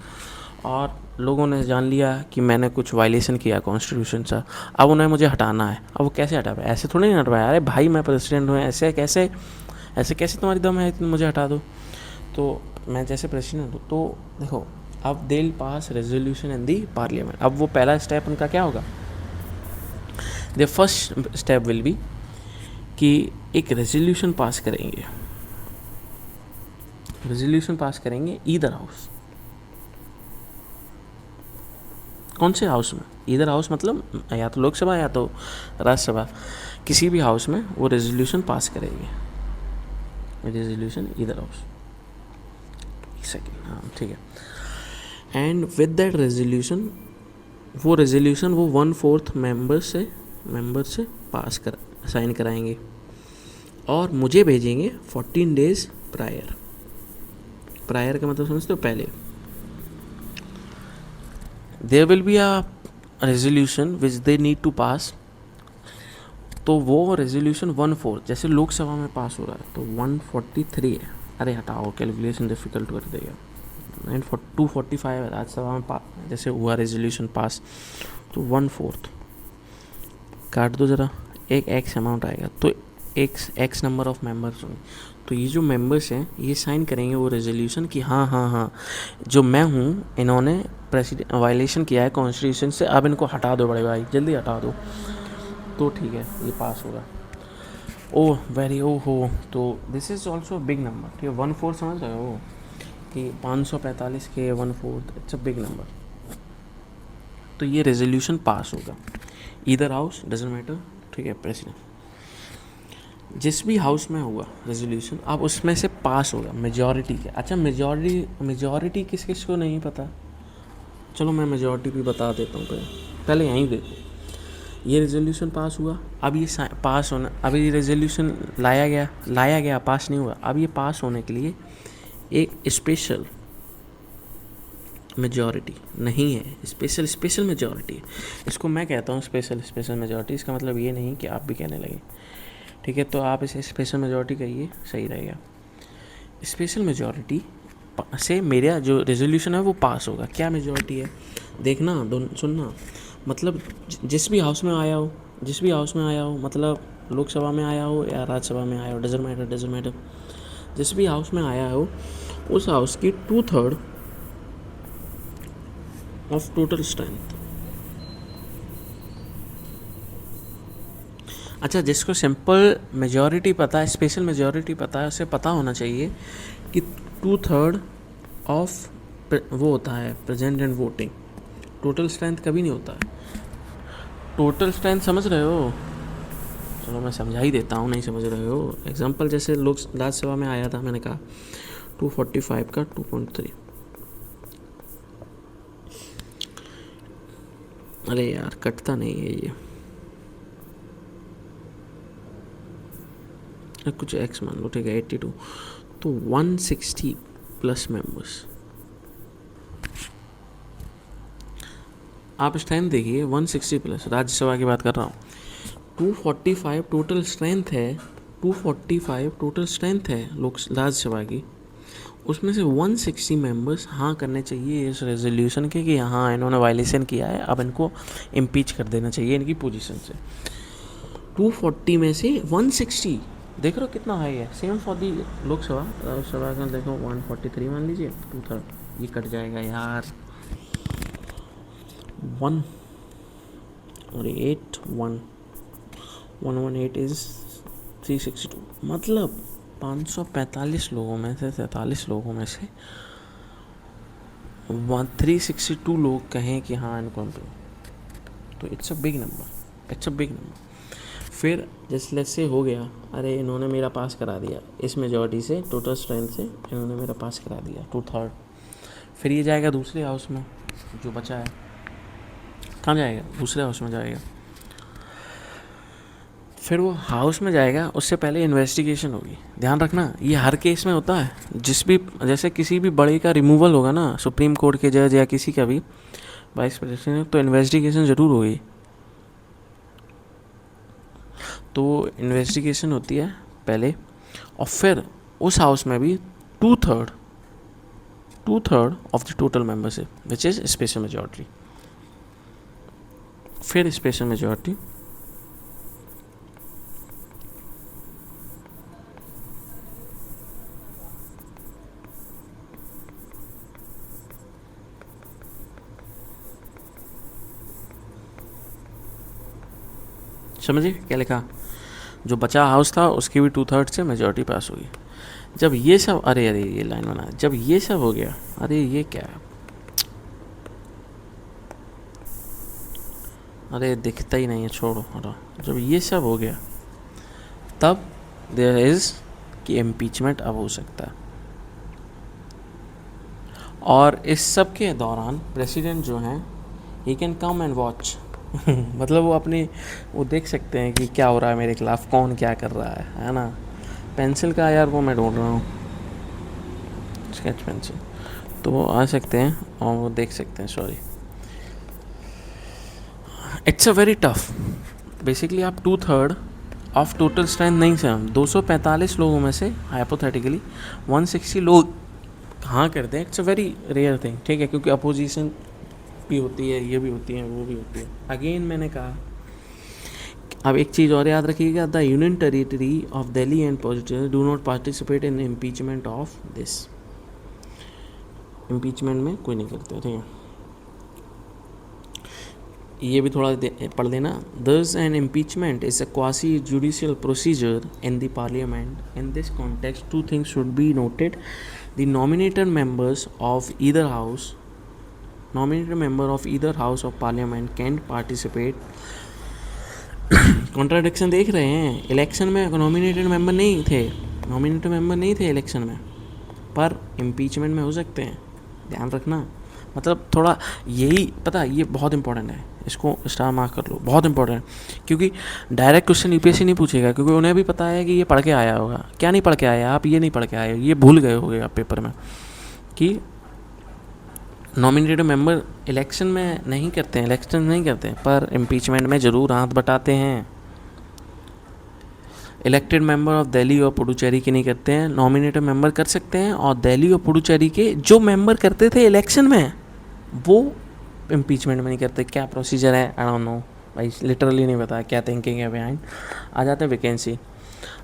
और लोगों ने जान लिया कि मैंने कुछ वायलेशन किया कॉन्स्टिट्यूशन से, अब उन्हें मुझे हटाना है। अब वो कैसे हटा पाए? ऐसे थोड़ी नहीं हटा पाए। अरे भाई मैं प्रेसिडेंट हूँ, ऐसे कैसे तुम्हारी दम है मुझे हटा दो? तो मैं जैसे प्रेसिडेंट हूँ तो देखो, अब they will pass resolution in the parliament. अब वो पहला स्टेप उनका क्या होगा? The first step will be कि एक रेजोल्यूशन पास करेंगे, रेजोल्यूशन पास करेंगे ईदर हाउस। कौन से हाउस में? ईदर हाउस मतलब या तो लोकसभा या तो राज्यसभा, किसी भी हाउस में वो रेजोल्यूशन पास करेंगे। रेजोल्यूशन ईदर हाउस, एक सेकेंड, हाँ ठीक है। एंड विद दैट रेजोल्यूशन, वो रेजोल्यूशन वो 1/4 मेंबर से पास कर साइन कराएंगे और मुझे भेजेंगे 14 डेज प्रायर। प्रायर का मतलब समझते हो? पहले। There will be a resolution which they need to pass, तो वो रेजोल्यूशन 1/4 जैसे लोकसभा में पास हो रहा है तो 143 है। अरे हटाओ, कैलकुलेशन डिफिकल्ट कर देगा। 245 है राज्यसभा में जैसे हुआ रेजोल्यूशन पास, तो 1/4 काट दो ज़रा, एक एक्स अमाउंट आएगा, तो एक्स नंबर ऑफ मेंबर्स होंगे। तो ये जो मेंबर्स हैं ये साइन करेंगे वो रेजोल्यूशन कि हाँ जो मैं हूँ, इन्होंने प्रेसिडेंट वायलेशन किया है कॉन्स्टिट्यूशन से, अब इनको हटा दो बड़े भाई, जल्दी हटा दो, तो ठीक है ये पास होगा। ओह वेरी हो, तो this is also big number, ठीक है। 1/4 समझ रहे हो कि 545 के 1/4, इट्स अ बिग नंबर। तो ये रेजोल्यूशन पास होगा ईदर हाउस, डजंट मैटर, ठीक है। प्रेसिडेंट जिस भी हाउस में हुआ रेजोल्यूशन, अब उसमें से पास होगा मेजॉरिटी के। अच्छा, मेजॉरिटी किस किस को नहीं पता? चलो मैं मेजॉरिटी भी बता देता हूँ। पहले यहीं देखो, ये रेजोल्यूशन पास हुआ, अब ये पास होना, अब ये रेजोल्यूशन लाया गया, पास नहीं हुआ। अब ये पास होने के लिए एक स्पेशल मेजॉरिटी नहीं है, स्पेशल मेजॉरिटी है। इसको मैं कहता हूँ स्पेशल मेजॉरिटी। इसका मतलब ये नहीं कि आप भी कहने लगे, ठीक है। तो आप इसे स्पेशल मेजॉरिटी कहिए, सही रहेगा। स्पेशल मेजॉरिटी से मेरा जो रेजोल्यूशन है वो पास होगा। क्या मेजॉरिटी है देखना, सुनना, मतलब जिस भी हाउस में आया हो, मतलब लोकसभा में आया हो या राज्यसभा में आया हो, डजंट मैटर, जिस भी हाउस में आया हो उस हाउस की 2/3 ऑफ टोटल स्ट्रेंथ। अच्छा, जिसको सिंपल मेजॉरिटी पता है, स्पेशल मेजॉरिटी पता है, उसे पता होना चाहिए कि 2/3 ऑफ वो होता है present and voting. Total strength कभी नहीं होता है। टोटल स्ट्रेंथ समझ रहे हो? चलो मैं समझा ही देता हूँ, नहीं समझ रहे हो। एग्जांपल जैसे लोग राज्यसभा में आया था, मैंने कहा 245 का 2.3। अरे यार कटता नहीं है ये, कुछ एक्स मान लो, ठीक है। 82 तो 160 प्लस मेंबर्स। आप स्ट्रेंथ देखिए, 160 प्लस, राज्यसभा की बात कर रहा हूँ। 245 टोटल स्ट्रेंथ है, 245 टोटल स्ट्रेंथ है लोक राज्यसभा की। उसमें से 160 मेंबर्स हाँ करने चाहिए इस रेजोल्यूशन के कि हाँ इन्होंने वायलेशन किया है, अब इनको इम्पीच कर देना चाहिए इनकी पोजीशन से। 240 में से 160 देख रहे हो कितना हाई है, same for the Lok Sabha. Lok Sabha का देखो 143 मान लीजिए, 2/3 ये कट जाएगा यार, 1 और 8 1 118 इज 362, मतलब 545 लोगों में से 43 लोगों में से 362 लोग कहें कि हाँ इनको हम, तो it's a big number, it's a big number. फिर जैसे से हो गया, अरे इन्होंने मेरा पास करा दिया इस मेजॉरिटी से, टोटल स्ट्रेंथ से इन्होंने मेरा पास करा दिया 2/3। फिर ये जाएगा दूसरे हाउस में, जो बचा है कहाँ जाएगा, दूसरे हाउस में जाएगा। फिर वो हाउस में जाएगा, उससे पहले इन्वेस्टिगेशन होगी। ध्यान रखना ये हर केस में होता है, जिस भी जैसे किसी भी बड़े का रिमूवल होगा ना, सुप्रीम कोर्ट के जज या किसी का भी वाइस प्रेसिडेंट, तो इन्वेस्टिगेशन ज़रूर होगी। तो इन्वेस्टिगेशन होती है पहले, और फिर उस हाउस में भी 2/3 of the total membership which is special majority. फिर स्पेशल मेजॉरिटी समझिए क्या लिखा, जो बचा हाउस था उसकी भी 2/3 से मेजॉरिटी पास हुई। जब ये सब, अरे ये लाइन बना, जब ये सब हो गया, अरे ये क्या है, अरे दिखता ही नहीं है, छोड़ो हटो। जब ये सब हो गया तब देयर इज़ कि इम्पीचमेंट अब हो सकता है। और इस सब के दौरान प्रेसिडेंट जो हैं, he can come and watch मतलब वो देख सकते हैं कि क्या हो रहा है मेरे खिलाफ, कौन क्या कर रहा है ना। पेंसिल का यार वो मैं ढूंढ रहा हूँ, स्केच पेंसिल, तो वो आ सकते हैं और वो देख सकते हैं। Sorry, it's a very tough. Basically आप 2/3 ऑफ टोटल स्ट्रेंथ नहीं से, हम 245 लोगों में से हाइपोथेटिकली 160 लोग हाँ करते हैं, it's a very rare thing, ठीक है, क्योंकि अपोजिशन भी होती है, ये भी होती है, वो भी होती है। अगेन मैंने कहा, अब एक चीज़ और याद रखिएगा, the union territory of Delhi and positive do not participate in impeachment of this. Impeachment में कोई नहीं करते, ठीक है। ये भी थोड़ा पढ़ लेना। Thus an impeachment is a quasi judicial procedure in the parliament. In this context two things should be noted, the nominated members of either house, nominated member of either house of parliament can participate। Contradiction देख रहे हैं, election में nominated member नहीं थे, nominated member नहीं थे election में, पर इम्पीचमेंट में हो सकते हैं। ध्यान रखना, मतलब थोड़ा यही पता, ये बहुत इंपॉर्टेंट है, इसको स्टार मार्क कर लो, बहुत इंपॉर्टेंट है। क्योंकि डायरेक्ट क्वेश्चन यूपीएससी नहीं पूछेगा, क्योंकि उन्हें भी पता है कि ये पढ़ के आया होगा। क्या नहीं पढ़ के आया आप, ये नहीं पढ़ के आए, ये भूल गए होगे आप पेपर में कि नॉमिनेटेड मेंबर इलेक्शन में नहीं करते हैं, इलेक्शन नहीं करते हैं, पर इम्पीचमेंट में ज़रूर हाथ बटाते हैं। इलेक्टेड मेंबर ऑफ दिल्ली और पुडुचेरी के नहीं करते हैं, नॉमिनेटेड मेंबर कर सकते हैं, और दिल्ली और पुडुचेरी के जो मेंबर करते थे इलेक्शन में वो इम्पीचमेंट में नहीं करते। क्या प्रोसीजर है आई डोंट नो भाई, लिटरली नहीं पता क्या थिंकिंग है बिहाइंड। आ जाते हैं वैकेंसी।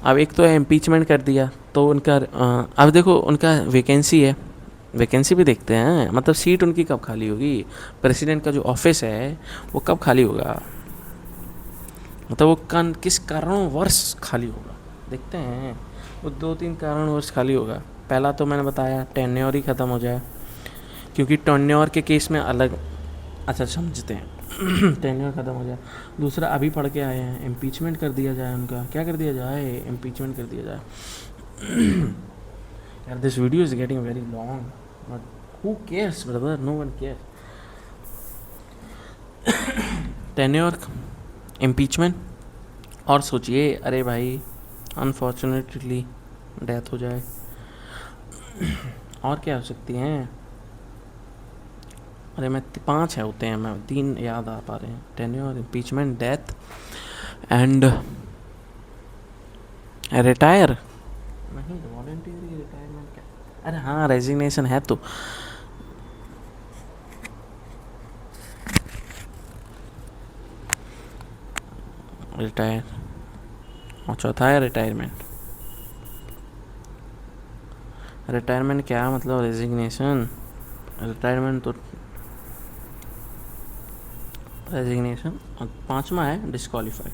अब एक तो है इम्पीचमेंट कर दिया, तो उनका अब देखो उनका वैकेंसी है, वैकेंसी भी देखते हैं, मतलब सीट उनकी कब खाली होगी, प्रेसिडेंट का जो ऑफिस है वो कब खाली होगा, मतलब वो किस कारणवश खाली होगा, देखते हैं। वो 2-3 कारणवश खाली होगा। पहला तो मैंने बताया टेन्योर ही ख़त्म हो जाए, क्योंकि टेन्योर के केस में अलग, अच्छा समझते हैं टेन्योर ख़त्म हो जाए। दूसरा अभी पढ़ के आए हैं, इम्पीचमेंट कर दिया जाए उनका, क्या कर दिया जाए, इम्पीचमेंट कर दिया जाए। यार this video is getting very long, but who cares brother, no one cares। Tenure, impeachment, और सोचिए अरे भाई अनफॉर्चुनेटली डेथ हो जाए, और क्या हो सकती हैं, अरे मैं 5 है होते हैं, मैं 3 याद आ पा रहे हैं, tenure, impeachment, death and retire, नहीं वॉलंटियरी रिटायरमेंट क्या, अरे हाँ रेजिग्नेशन है तो रिटायर, और चौथा है रिटायरमेंट। रिटायरमेंट क्या मतलब रेजिग्नेशन, रिटायरमेंट तो रेजिग्नेशन। और 5वां है डिस्क्वालीफाई।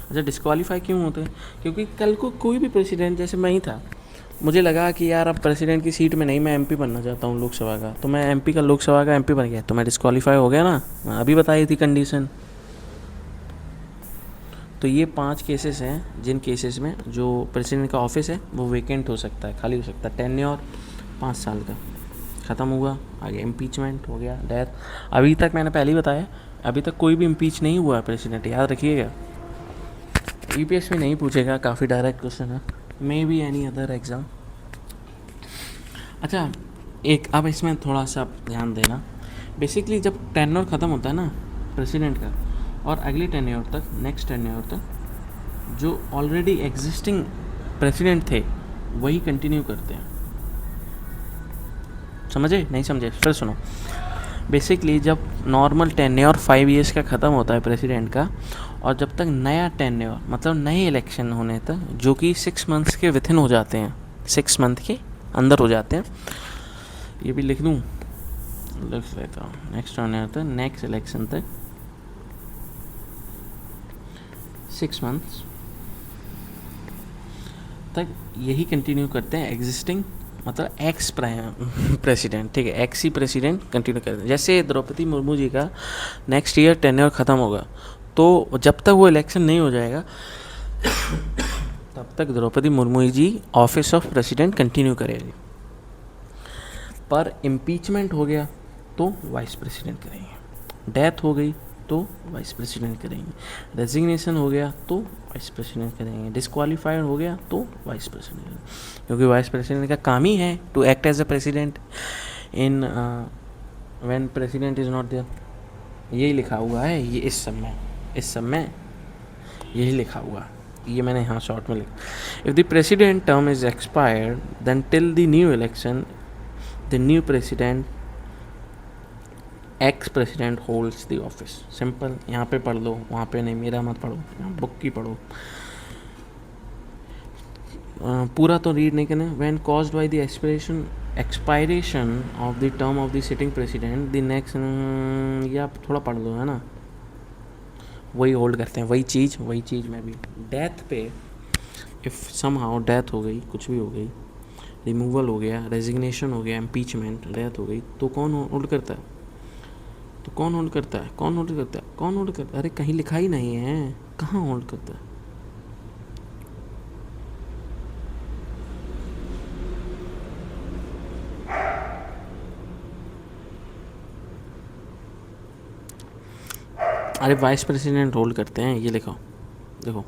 अच्छा डिस्क्वालीफाई क्यों होते हैं? क्योंकि कल को कोई भी प्रेसिडेंट, जैसे मैं ही था, मुझे लगा कि यार अब प्रेसिडेंट की सीट में नहीं, मैं एमपी बनना चाहता हूँ लोकसभा का, तो मैं एमपी का लोकसभा का एमपी बन गया, तो मैं डिस्क्वालीफाई हो गया ना। अभी बताई थी कंडीशन। तो ये 5 केसेस हैं जिन केसेस में जो प्रेसिडेंट का ऑफिस है वो वेकेंट हो सकता है, खाली हो सकता है। टेन्योर 5 साल का ख़त्म हुआ, आगे इम्पीचमेंट हो गया, डेथ। अभी तक मैंने पहले ही बताया, अभी तक कोई भी इम्पीच नहीं हुआ है प्रेसिडेंट, याद रखिएगा। यूपीएससी नहीं पूछेगा, काफ़ी डायरेक्ट क्वेश्चन है, may be any other exam. अच्छा एक अब इसमें थोड़ा सा ध्यान देना। बेसिकली जब टेन्योर ख़त्म होता है ना प्रेसिडेंट का, और अगले टेन्योर तक, नेक्स्ट टेन्योर तक, जो ऑलरेडी एग्जिस्टिंग प्रेसिडेंट थे वही कंटिन्यू करते हैं। समझे नहीं समझे? फिर सुनो। बेसिकली जब नॉर्मल टेन्योर 5 ईयर्स का ख़त्म होता है प्रेसिडेंट का, और जब तक नया टेन्योर मतलब नए इलेक्शन होने तक, जो कि 6 मंथ्स के विथिन हो जाते हैं, 6 मंथ के अंदर हो जाते हैं, ये भी लिख दूँ, लिख लेता हूँ। नेक्स्ट टेन्योर तक, नेक्स्ट इलेक्शन तक 6 मंथ्स तक यही कंटिन्यू करते हैं एग्जिस्टिंग, मतलब एक्स प्रेसिडेंट, ठीक है, एक्स ही प्रेसिडेंट कंटिन्यू करते हैं। जैसे द्रौपदी मुर्मू जी का नेक्स्ट ईयर टेन्योर ख़त्म होगा, तो जब तक वो इलेक्शन नहीं हो जाएगा तब तक द्रौपदी मुर्मू जी ऑफिस ऑफ प्रेसिडेंट कंटिन्यू करेगी। पर इम्पीचमेंट हो गया तो वाइस प्रेसिडेंट करेंगे, डेथ हो गई तो वाइस प्रेसिडेंट करेंगे, रेजिग्नेशन हो गया तो वाइस प्रेसिडेंट करेंगे, डिस्क्वालीफाइड हो गया तो वाइस प्रेसिडेंट करेंगे, क्योंकि वाइस प्रेसिडेंट का काम ही है to act as a president in when president is not there. यही लिखा हुआ है, ये इस सब में यही लिखा हुआ, ये मैंने यहाँ शॉर्ट में लिखा। If the president term is expired then till the new election the new president ex president holds the office. Simple, यहाँ पे पढ़ लो, वहाँ पे नहीं, मेरा मत पढ़ो, यहाँ बुक की पढ़ो। पूरा तो रीड नहीं करना। When caused by the expiration of the term of the sitting president the next, ये आप थोड़ा पढ़ लो, है ना, वही होल्ड करते हैं, वही चीज़ में भी। डेथ पे इफ़ समहाउ डेथ हो गई, कुछ भी हो गई, रिमूवल हो गया, रेजिग्नेशन हो गया, इम्पीचमेंट, डेथ हो गई, तो कौन होल्ड करता है? कौन होल्ड करता है? अरे कहीं लिखा ही नहीं है, कहाँ होल्ड करता है? अरे वाइस प्रेसिडेंट होल्ड करते हैं, ये लिखो, देखो।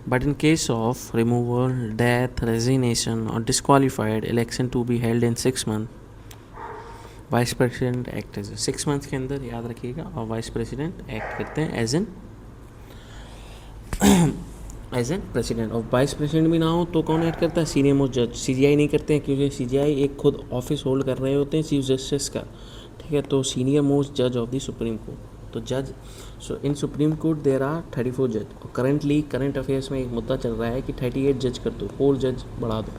But in case of removal, death, resignation और disqualified, election to be held in 6 month, vice president act as 6 month के अंदर, याद रखिएगा। और वाइस प्रेसिडेंट एक्ट करते हैं एज एन प्रेसिडेंट। और वाइस प्रेसिडेंट भी ना हो तो कौन ऐड करता है? सीनियर मोस्ट जज। सीजीआई नहीं करते हैं, क्योंकि सीजीआई एक खुद ऑफिस होल्ड कर रहे होते हैं चीफ जस्टिस का, ठीक है। तो सीनियर मोस्ट जज ऑफ द सुप्रीम कोर्ट, तो जज, सो इन सुप्रीम कोर्ट देर आर 34 जज। और करंट अफेयर्स में एक मुद्दा चल रहा है कि 38 जज कर दो, 4 जज बढ़ा दो,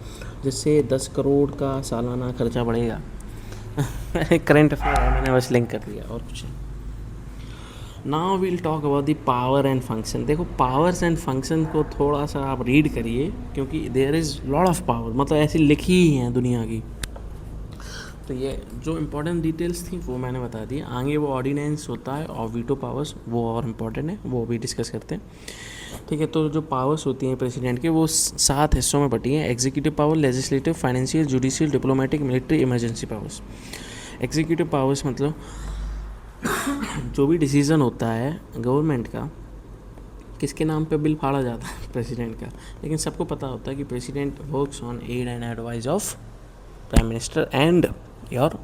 जिससे 10 करोड़ का सालाना खर्चा बढ़ेगा। करंट अफेयर है, मैंने बस लिंक कर दिया, और कुछ नहीं। Now will talk about the power and function. देखो पावर्स एंड फंक्शन को थोड़ा सा आप रीड करिए, क्योंकि there is lot of power, मतलब ऐसी लिखी ही हैं दुनिया की। तो ये जो इम्पोर्टेंट डिटेल्स थी वो मैंने बता दी। आगे वो ऑर्डिनेंस होता है और वीटो पावर्स, वो और इम्पोर्टेंट है, वो भी डिस्कस करते हैं, ठीक है। तो जो पावर्स होती हैं प्रेसिडेंट के, वो 7 हिस्सों में बटी हैं। Executive power, legislative, financial, judicial, diplomatic, military, emergency powers. Executive powers मतलब जो भी डिसीज़न होता है गवर्नमेंट का, किसके नाम पे बिल फाड़ा जाता है? प्रेसिडेंट का। लेकिन सबको पता होता है कि president works on aid and advice of prime minister and your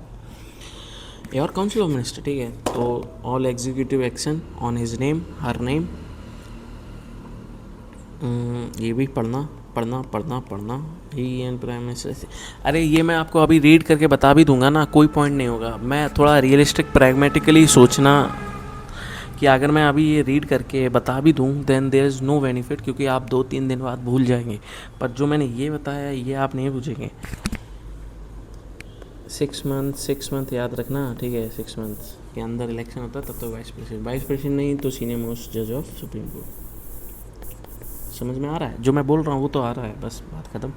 council of minister, ठीक है। तो all executive action on his name, her name, ये भी पढ़ना ही एंड प्राइम मिनिस्टर। अरे ये मैं आपको अभी रीड करके बता भी दूंगा ना, कोई पॉइंट नहीं होगा। मैं थोड़ा रियलिस्टिक प्रैग्मेटिकली सोचना कि अगर मैं अभी ये रीड करके बता भी दूं then there is no benefit, क्योंकि आप 2-3 दिन बाद भूल जाएंगे। पर जो मैंने ये बताया ये आप नहीं भूलेंगे। 6 मंथ याद रखना, ठीक है। 6 मंथ के अंदर इलेक्शन होता है, तब तो वाइस प्रेसिडेंट नहीं तो सीनियर मोस्ट जज ऑफ सुप्रीम कोर्ट। समझ में आ रहा है जो मैं बोल रहा हूँ? वो तो आ रहा है, बस बात ख़त्म,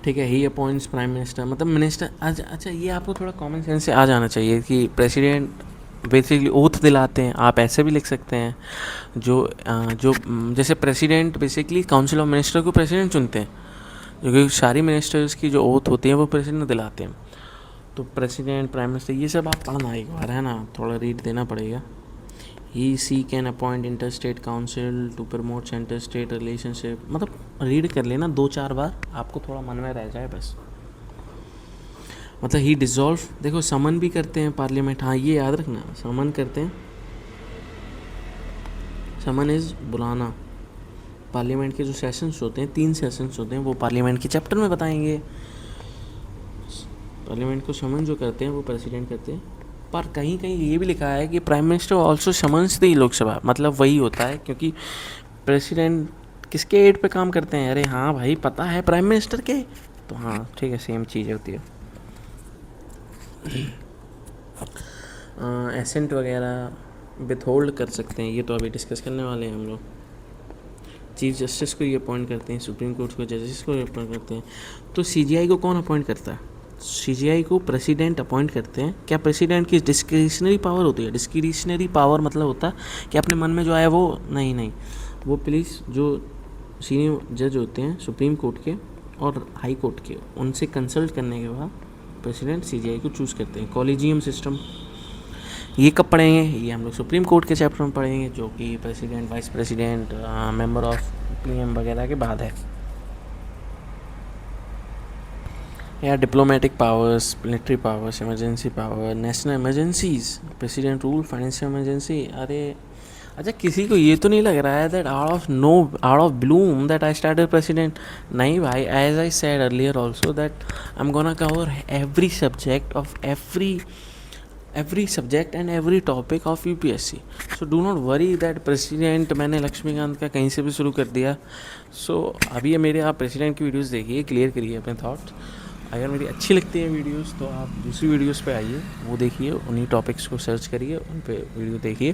ठीक है। ही अपॉइंट्स प्राइम मिनिस्टर, मतलब मिनिस्टर। अच्छा, ये आपको थोड़ा कॉमन सेंस से आ जाना चाहिए कि प्रेसिडेंट बेसिकली ओथ दिलाते हैं, आप ऐसे भी लिख सकते हैं। जो जैसे president basically council of minister को प्रेसिडेंट चुनते हैं, क्योंकि सारी मिनिस्टर्स की जो ओथ होती है वो प्रेसिडेंट दिलाते हैं। तो प्रेसिडेंट, प्राइम मिनिस्टर, ये सब आप पढ़ना एक बार, है ना, थोड़ा रीड देना पड़ेगा। He she can appoint inter state council to promote centre state relationship, मतलब रीड कर लेना 2-4 बार, आपको थोड़ा मन में रह जाए बस। मतलब ही डिज़ोल्व, देखो समन भी करते हैं पार्लियामेंट, हाँ ये याद रखना, समन करते हैं। समन इज़ बुलाना। पार्लियामेंट के जो सेशंस होते हैं, 3 सेशंस होते हैं, वो पार्लियामेंट के चैप्टर में बताएंगे। पार्लियामेंट को समन जो करते हैं वो प्रेसिडेंट करते हैं, पर कहीं कहीं ये भी लिखा है कि प्राइम मिनिस्टर ऑल्सो समन्स दी लोकसभा, मतलब वही होता है, क्योंकि प्रेसिडेंट किसके एड पे काम करते हैं? अरे हाँ भाई, पता है, प्राइम मिनिस्टर के। तो हाँ ठीक है, सेम चीज़ होती है। एसेंट वगैरह विथहोल्ड कर सकते हैं, ये तो अभी डिस्कस करने वाले हैं हम लोग। चीफ जस्टिस को ये अपॉइंट करते हैं, सुप्रीम कोर्ट को जजेस को अपॉइंट करते हैं। तो सीजीआई को कौन अपॉइंट करता है? सीजीआई को प्रेसिडेंट अपॉइंट करते हैं। क्या प्रेसिडेंट की डिस्क्रिशनरी पावर होती है? डिस्क्रिशनरी पावर मतलब होता है कि अपने मन में जो आया वो नहीं, वो प्लीज़ जो सीनियर जज होते हैं सुप्रीम कोर्ट के और हाई कोर्ट के, उनसे कंसल्ट करने के बाद प्रेसिडेंट सीजीआई को चूज़ करते हैं। कॉलेजियम सिस्टम ये कब पढ़ेंगे? ये हम लोग सुप्रीम कोर्ट के चैप्टर में पढ़ेंगे, जो कि president, vice president, member of PM वगैरह के बाद है। या diplomatic powers, military powers, emergency power, national emergencies, president rule, financial emergency. अरे अच्छा, किसी को ये तो नहीं लग रहा है that out of bloom that I started president? नहीं भाई, as I said earlier also that I am gonna cover every subject of every subject and every topic of UPSC. So do not worry that president मैंने लक्ष्मीकांत का कहीं से भी शुरू कर दिया। So अभी ये मेरे, आप प्रेसिडेंट की वीडियोस देखिए, क्लियर करिए अपने थॉट्स। अगर मेरी अच्छी लगती है वीडियोस तो आप दूसरी वीडियोस पे आइए, वो देखिए, उन्हीं टॉपिक्स को सर्च करिए, उन पे वीडियो देखिए।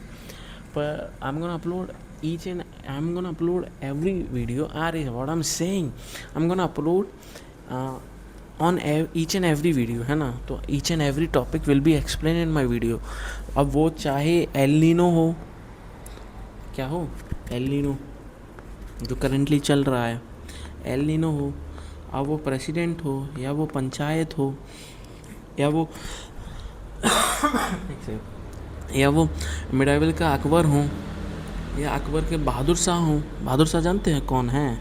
पर I am gonna upload every video. अरे what I am saying, I am gonna upload on each and every video, है ना। तो each and every topic will be explain in my video. अब वो चाहे एल नीनो हो, क्या हो, एल नीनो जो करेंटली चल रहा है, एल नीनो हो, अब वो प्रेसिडेंट हो, या वो पंचायत हो, या वो या वो मिडाइवल का अकबर हो, या अकबर के बहादुर शाह हो। बहादुर शाह जानते हैं कौन है?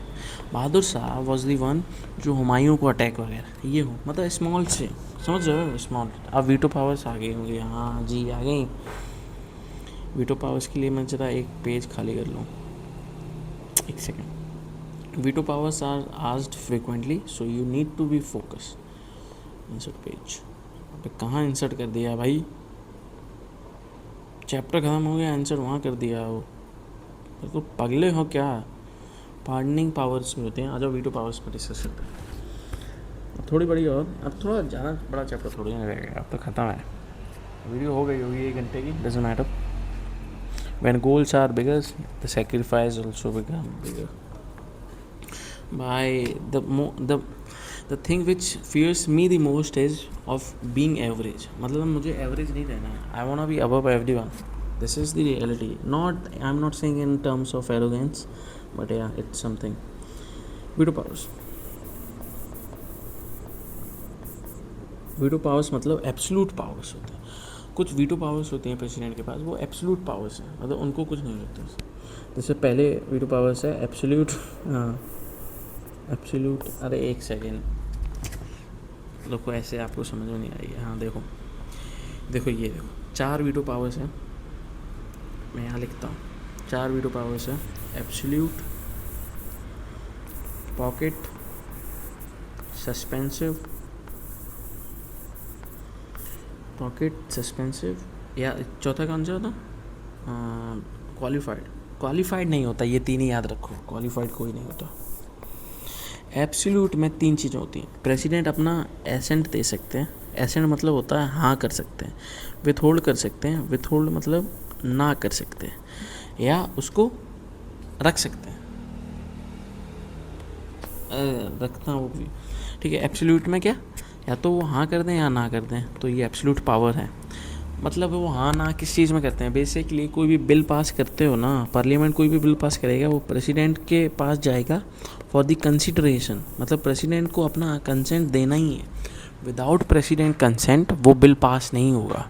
Bahadur Shah was the one जो हुमायूं को अटैक वगैरह, ये हो, मतलब स्मॉल से, समझ रहे हो, स्मॉल। अब वीटो पावर्स आ गई होंगी, हाँ जी आ गई। वीटो पावर्स के लिए मैं ज़रा एक पेज खाली कर लूँ, एक second. Veto powers are asked frequently, so you need to be focus. Insert page, अब कहाँ इंसर्ट कर दिया भाई? चैप्टर ख़त्म हो गया, आंसर वहाँ कर दिया हो, तो पगले हो क्या? पार्डनिंग पावर्स में होते हैं। आ जाओ वीटो पावर्स पर डिस्कस करते हैं। थोड़ी बड़ी और, अब थोड़ा ज़्यादा बड़ा चैप्टर थोड़ी ना रहेगा, अब तो ख़त्म है। वीडियो हो गई होगी 1 घंटे की, doesn't matter. When goals are bigger the sacrifice also become bigger. By the thing which fears me the most is of being average, मतलब मुझे एवरेज नहीं रहना है। I want to be above everyone, this is the reality. Not, I am not saying in terms of arrogance, but yeah, it's something. Veto powers मतलब absolute powers होते हैं। कुछ veto powers होते हैं प्रेसिडेंट के पास, वो एब्सोल्यूट पावर्स हैं, मतलब उनको कुछ नहीं होता। जैसे पहले वीटो पावर्स है एब्सोल्यूट, हाँ एब्सोल्यूट। अरे एक सेकेंड, देखो ऐसे आपको समझ में नहीं आई। हाँ देखो ये देखो 4 वीटो पावर्स हैं, मैं यहाँ लिखता हूँ। 4 वीटो पावर्स हैं, एब्सोल्यूट, पॉकेट, सस्पेंसिव, या चौथा कौन सा होता? क्वालिफाइड नहीं होता, ये 3 ही याद रखो, क्वालिफाइड कोई नहीं होता। एब्सोल्यूट में तीन चीज़ें होती हैं। प्रेसिडेंट अपना एसेंट दे सकते हैं, एसेंट मतलब होता है हाँ कर सकते हैं, विथहोल्ड कर सकते हैं, विथहोल्ड मतलब ना कर सकते हैं, या उसको रख सकते हैं, रखना वो भी ठीक है। एब्सोल्यूट में क्या, या तो वो हाँ कर दें या ना कर दें, तो ये एब्सोल्यूट पावर है। मतलब वो हाँ ना किस चीज़ में करते हैं, बेसिकली कोई भी बिल पास करते हो ना, पार्लियामेंट कोई भी बिल पास करेगा वो प्रेसिडेंट के पास जाएगा फॉर द कंसिडरेशन, मतलब प्रेसिडेंट को अपना कंसेंट देना ही है। विदाउट प्रेसिडेंट कंसेंट वो बिल पास नहीं होगा।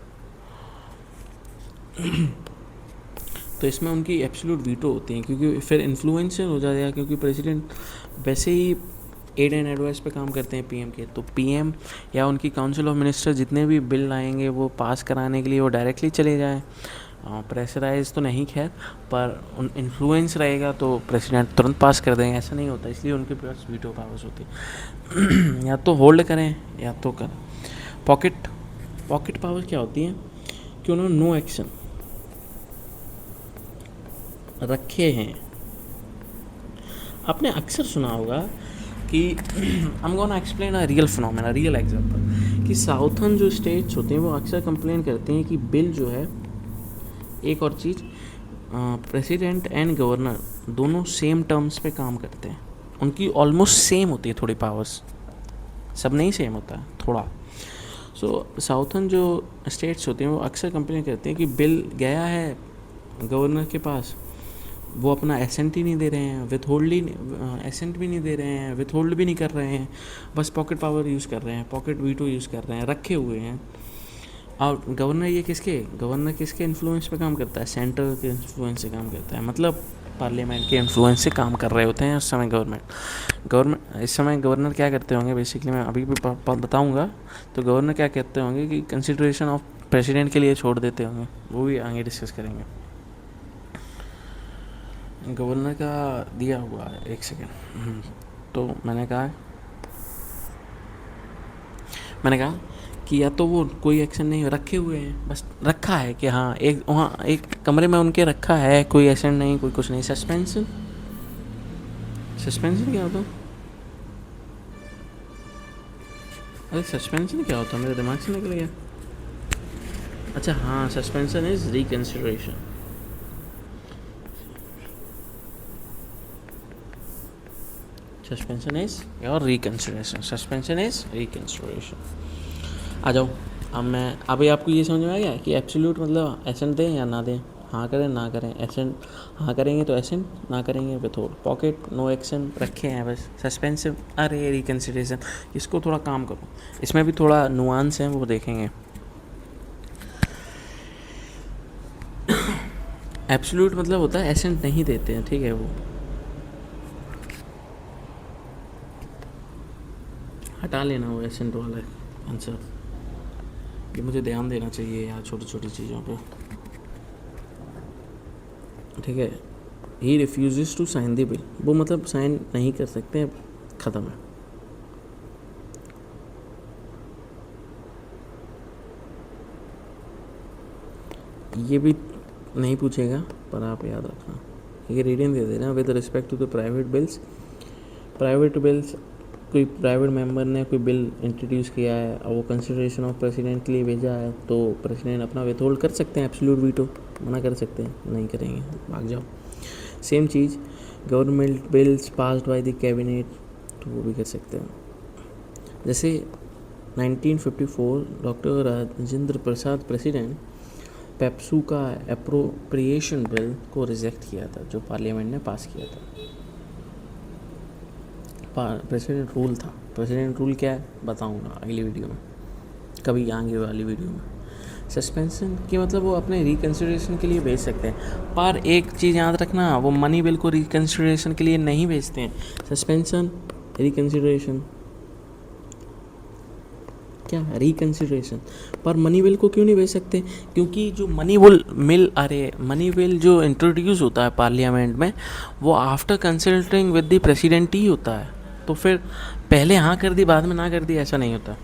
तो इसमें उनकी एब्सोल्यूट वीटो होती है, क्योंकि फिर इन्फ्लुएंसर हो जाएगा, क्योंकि प्रेसिडेंट वैसे ही एड एंड एडवाइस पे काम करते हैं पीएम के, तो पीएम या उनकी काउंसिल ऑफ मिनिस्टर जितने भी बिल आएंगे वो पास कराने के लिए वो डायरेक्टली चले जाएँ। प्रेशराइज तो नहीं खैर, पर उन इन्फ्लुएंस रहेगा तो प्रेसिडेंट तुरंत पास कर देंगे, ऐसा नहीं होता, इसलिए उनके पास वीटो पावर्स होती है। या तो होल्ड करें या तो करें। पॉकेट पावर क्या होती है कि उन्होंने नो एक्शन रखे हैं। आपने अक्सर सुना होगा कि आई am gonna explain a real phenomena, real example, कि साउथर्न जो स्टेट्स होते हैं वो अक्सर कंप्लेन करते हैं कि बिल जो है, एक और चीज़, प्रेसिडेंट एंड गवर्नर दोनों सेम टर्म्स पे काम करते हैं, उनकी ऑलमोस्ट सेम होती है थोड़ी पावर्स, सब नहीं सेम होता है थोड़ा। सो साउथर्न जो स्टेट्स होते हैं वो अक्सर कंप्लेन करते हैं कि बिल गया है गवर्नर के पास, वो अपना एसेंट ही नहीं दे रहे हैं, विथहोल्ड ही एसेंट भी नहीं दे रहे हैं, विथहोल्ड भी नहीं कर रहे हैं, बस पॉकेट पावर यूज़ कर रहे हैं, पॉकेट वीटो यूज़ कर रहे हैं, रखे हुए हैं। और गवर्नर किसके इन्फ्लुएंस पे काम करता है, सेंटर के इन्फ्लुएंस से काम करता है, मतलब पार्लियामेंट के इन्फ्लुएंस से काम कर रहे होते हैं उस समय गवर्नमेंट। इस समय गवर्नर क्या करते होंगे, बेसिकली मैं अभी भी बताऊंगा। तो गवर्नर क्या कहते होंगे कि कंसिडरेशन ऑफ प्रेसिडेंट के लिए छोड़ देते होंगे, वो भी आगे डिस्कस करेंगे। गवर्नर का दिया हुआ है, एक सेकेंड। तो मैंने कहा कि या तो वो कोई एक्शन नहीं रखे हुए हैं, बस रखा है कि हाँ एक वहाँ एक कमरे में उनके रखा है, कोई एक्शन नहीं, कोई कुछ नहीं। सस्पेंशन क्या होता? अरे सस्पेंशन क्या होता, मेरे दिमाग से निकल गया। अच्छा हाँ, suspension is reconsideration. Suspension is reconsideration. आ जाओ, अब मैं अभी आपको ये समझ में आ गया कि एब्सोल्यूट मतलब एसेंट दें या ना दें, हाँ करें ना करें। एसेंट हाँ करेंगे तो एसेंट, ना करेंगे विथहोल्ड। पॉकेट नो एक्शन रखे हैं बस। सस्पेंसिव अरे रिकंसिडरेशन, इसको थोड़ा काम करो, इसमें भी थोड़ा नुआंस है, वो देखेंगे। एब्सोल्यूट मतलब होता है एसेंट नहीं देते हैं, ठीक है, वो हटा लेना वो एसेंट वाला आंसर। कि मुझे ध्यान देना चाहिए यार छोटी छोटी चीज़ों पे, ठीक है। He refuse to sign the bill, वो मतलब साइन नहीं कर सकते, ख़त्म है। ये भी नहीं पूछेगा पर आप याद रखना, ये रीडिंग दे देना। With respect to the private bills, कोई प्राइवेट मेंबर ने कोई बिल इंट्रोड्यूस किया है और वो कंसिडरेशन ऑफ प्रेसिडेंट के लिए भेजा है, तो प्रेसिडेंट अपना विथहोल्ड कर सकते हैं, एब्सोल्यूट वीटो, मना कर सकते हैं, नहीं करेंगे, भाग जाओ। Same cheese government bills passed by the cabinet, तो वो भी कर सकते हैं। जैसे 1954 डॉक्टर राजेंद्र प्रसाद प्रेसिडेंट पेप्सू का अप्रोप्रिएशन बिल को रिजेक्ट किया था, जो पार्लियामेंट ने पास किया था। प्रेसिडेंट रूल था। प्रेसिडेंट रूल क्या है बताऊंगा अगली वीडियो में, कभी आगे वाली वीडियो में। सस्पेंशन की मतलब वो अपने रिकंसिडरेशन के लिए भेज सकते हैं, पर एक चीज़ याद रखना, वो मनी बिल को रिकंसिडरेशन के लिए नहीं भेजते हैं। सस्पेंशन रिकंसिडरेशन क्या है, रिकंसिडरेशन। पर मनी बिल को क्यों नहीं भेज सकते, क्योंकि जो मनी बिल जो इंट्रोड्यूस होता है पार्लियामेंट में, वो after consulting with the president ही होता है। तो फिर पहले हाँ कर दी बाद में ना कर दी, ऐसा नहीं होता।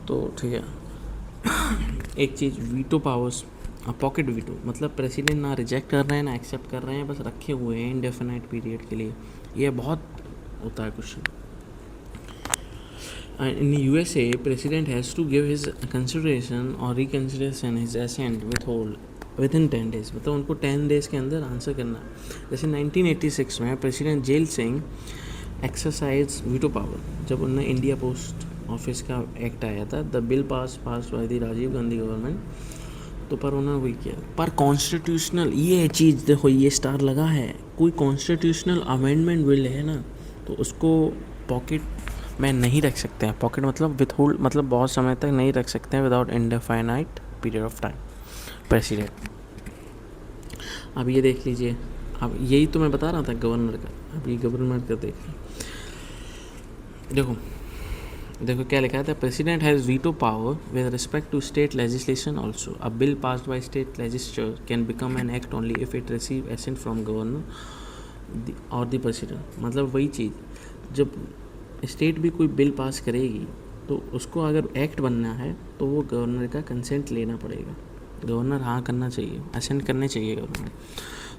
तो ठीक है, एक चीज़ वीटो पावर्स, पॉकेट वीटो मतलब प्रेसिडेंट ना रिजेक्ट कर रहे हैं ना एक्सेप्ट कर रहे हैं, बस रखे हुए हैं इंडेफिनाइट पीरियड के लिए। ये बहुत होता है question. In USA, president has to give his consideration or reconsideration his assent withhold within 10 days, मतलब उनको 10 days के अंदर आंसर करना है। जैसे 1986 में president Zail Singh exercise veto power, जब उन्होंने इंडिया पोस्ट ऑफिस का एक्ट आया था, the bill pass by the Rajiv Gandhi government, तो पर उन्होंने वही किया। पर कॉन्स्टिट्यूशनल ये चीज़ देखो, ये स्टार लगा है, कोई कॉन्स्टिट्यूशनल अमेंडमेंट बिल है ना, तो उसको पॉकेट में नहीं रख सकते हैं। पॉकेट मतलब विथ होल्ड, मतलब बहुत समय तक नहीं रख सकते हैं without indefinite period of time president. अब ये देख लीजिए, अब यही तो मैं बता रहा था गवर्नर का, अब ये गवर्नर का देखो देखो क्या लिखा था, president has veto power with respect to state legislation also. A bill passed by state legislature can become an act only if it receive assent from governor और द प्रेसिडेंट। मतलब वही चीज़, जब स्टेट भी कोई बिल पास करेगी तो उसको अगर एक्ट बनना है तो वो गवर्नर का कंसेंट लेना पड़ेगा, गवर्नर हाँ करना चाहिए, असेंट करने चाहिए गवर्नर।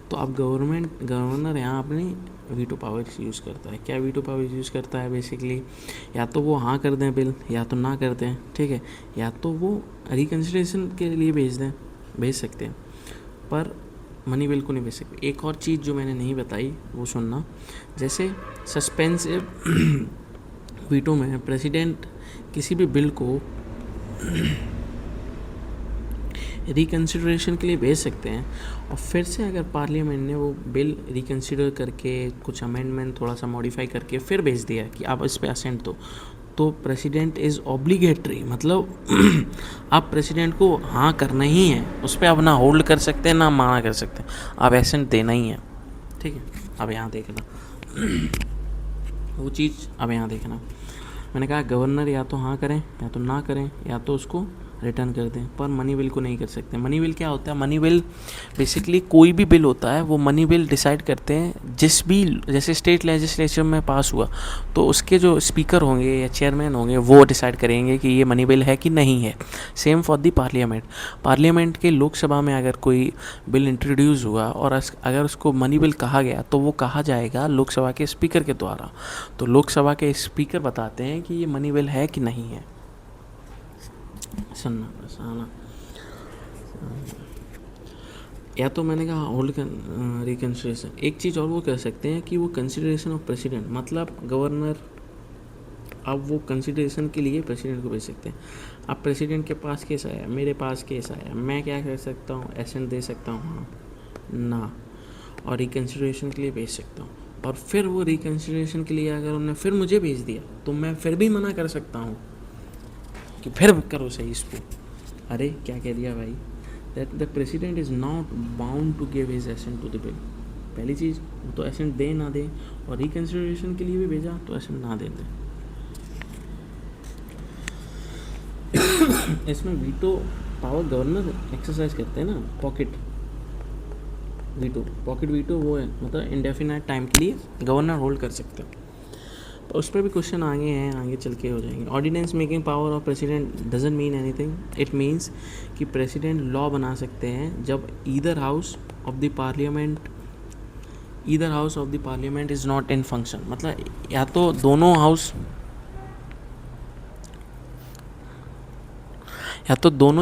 तो अब गवर्नर यहाँ अपनी वीटो पावर यूज़ करता है। क्या वीटो पावर यूज़ करता है? बेसिकली या तो वो हाँ कर दें बिल, या तो ना कर दें, ठीक है, या तो वो रिकन्सिडरेशन के लिए भेज सकते हैं, पर मनी बिल को नहीं भेज सकते। एक और चीज़ जो मैंने नहीं बताई वो सुनना, जैसे सस्पेंसिव वीटो में प्रेसिडेंट किसी भी बिल को रिकन्सिडरेशन के लिए भेज सकते हैं, और फिर से अगर पार्लियामेंट ने वो बिल रिकन्सिडर करके कुछ अमेंडमेंट थोड़ा सा मॉडिफाई करके फिर भेज दिया कि आप इस पे असेंट दो, तो प्रेसिडेंट इज़ ऑब्लिगेटरी, मतलब आप प्रेसिडेंट को हाँ करना ही है, उस पर आप ना होल्ड कर सकते हैं ना मना कर सकते हैं, आप असेंट देना ही है, ठीक है। अब यहाँ देखना वो चीज़, अब यहाँ देखना, मैंने कहा गवर्नर या तो हाँ करें या तो ना करें, या तो उसको रिटर्न कर दें, पर मनी बिल को नहीं कर सकते। मनी बिल क्या होता है? मनी बिल बेसिकली कोई भी बिल होता है, वो मनी बिल डिसाइड करते हैं जिस भी, जैसे स्टेट लेजिस्लेचर में पास हुआ तो उसके जो स्पीकर होंगे या चेयरमैन होंगे वो डिसाइड करेंगे कि ये मनी बिल है कि नहीं है। सेम फॉर दी पार्लियामेंट के लोकसभा में अगर कोई बिल इंट्रोड्यूस हुआ और अगर उसको मनी बिल कहा गया तो वो कहा जाएगा लोकसभा के स्पीकर के द्वारा, तो लोकसभा के स्पीकर बताते हैं कि ये मनी बिल है कि नहीं है। सुनना बस, आना, या तो मैंने कहा होल्ड रिकन्सिडरेशन। एक चीज़ और वो कर सकते हैं कि वो कंसिडरेशन ऑफ प्रेसिडेंट, मतलब गवर्नर अब वो कंसिडरेशन के लिए प्रेसिडेंट को भेज सकते हैं। अब प्रेसिडेंट के पास केस आया, मेरे पास केस आया, मैं क्या कर सकता हूँ? एसेंट दे सकता हूँ हाँ ना, और रिकन्सिडरेशन के लिए भेज सकता हूँ, और फिर वो रिकन्सिडरेशन के लिए अगर उन्होंने फिर मुझे भेज दिया तो मैं फिर भी मना कर सकता हूँ कि फिर करो सही इसको। अरे क्या कह दिया भाई, that the president is not bound to give his assent to the bill. पहली चीज़, वो तो एसेंट दे ना दे, और रिकन्सिडरेशन के लिए भी भेजा तो एसेंट ना दे दे। इसमें वीटो पावर गवर्नर एक्सरसाइज करते हैं ना, पॉकेट वीटो वो है, मतलब इंडेफिनाइट टाइम के लिए गवर्नर होल्ड कर सकते हैं। तो उस पर भी क्वेश्चन आगे हैं, आगे चल के हो जाएंगे। Ordinance making power of president doesn't mean anything, it means कि प्रेसिडेंट लॉ बना सकते हैं जब either house of the parliament is not in function, मतलब या तो दोनों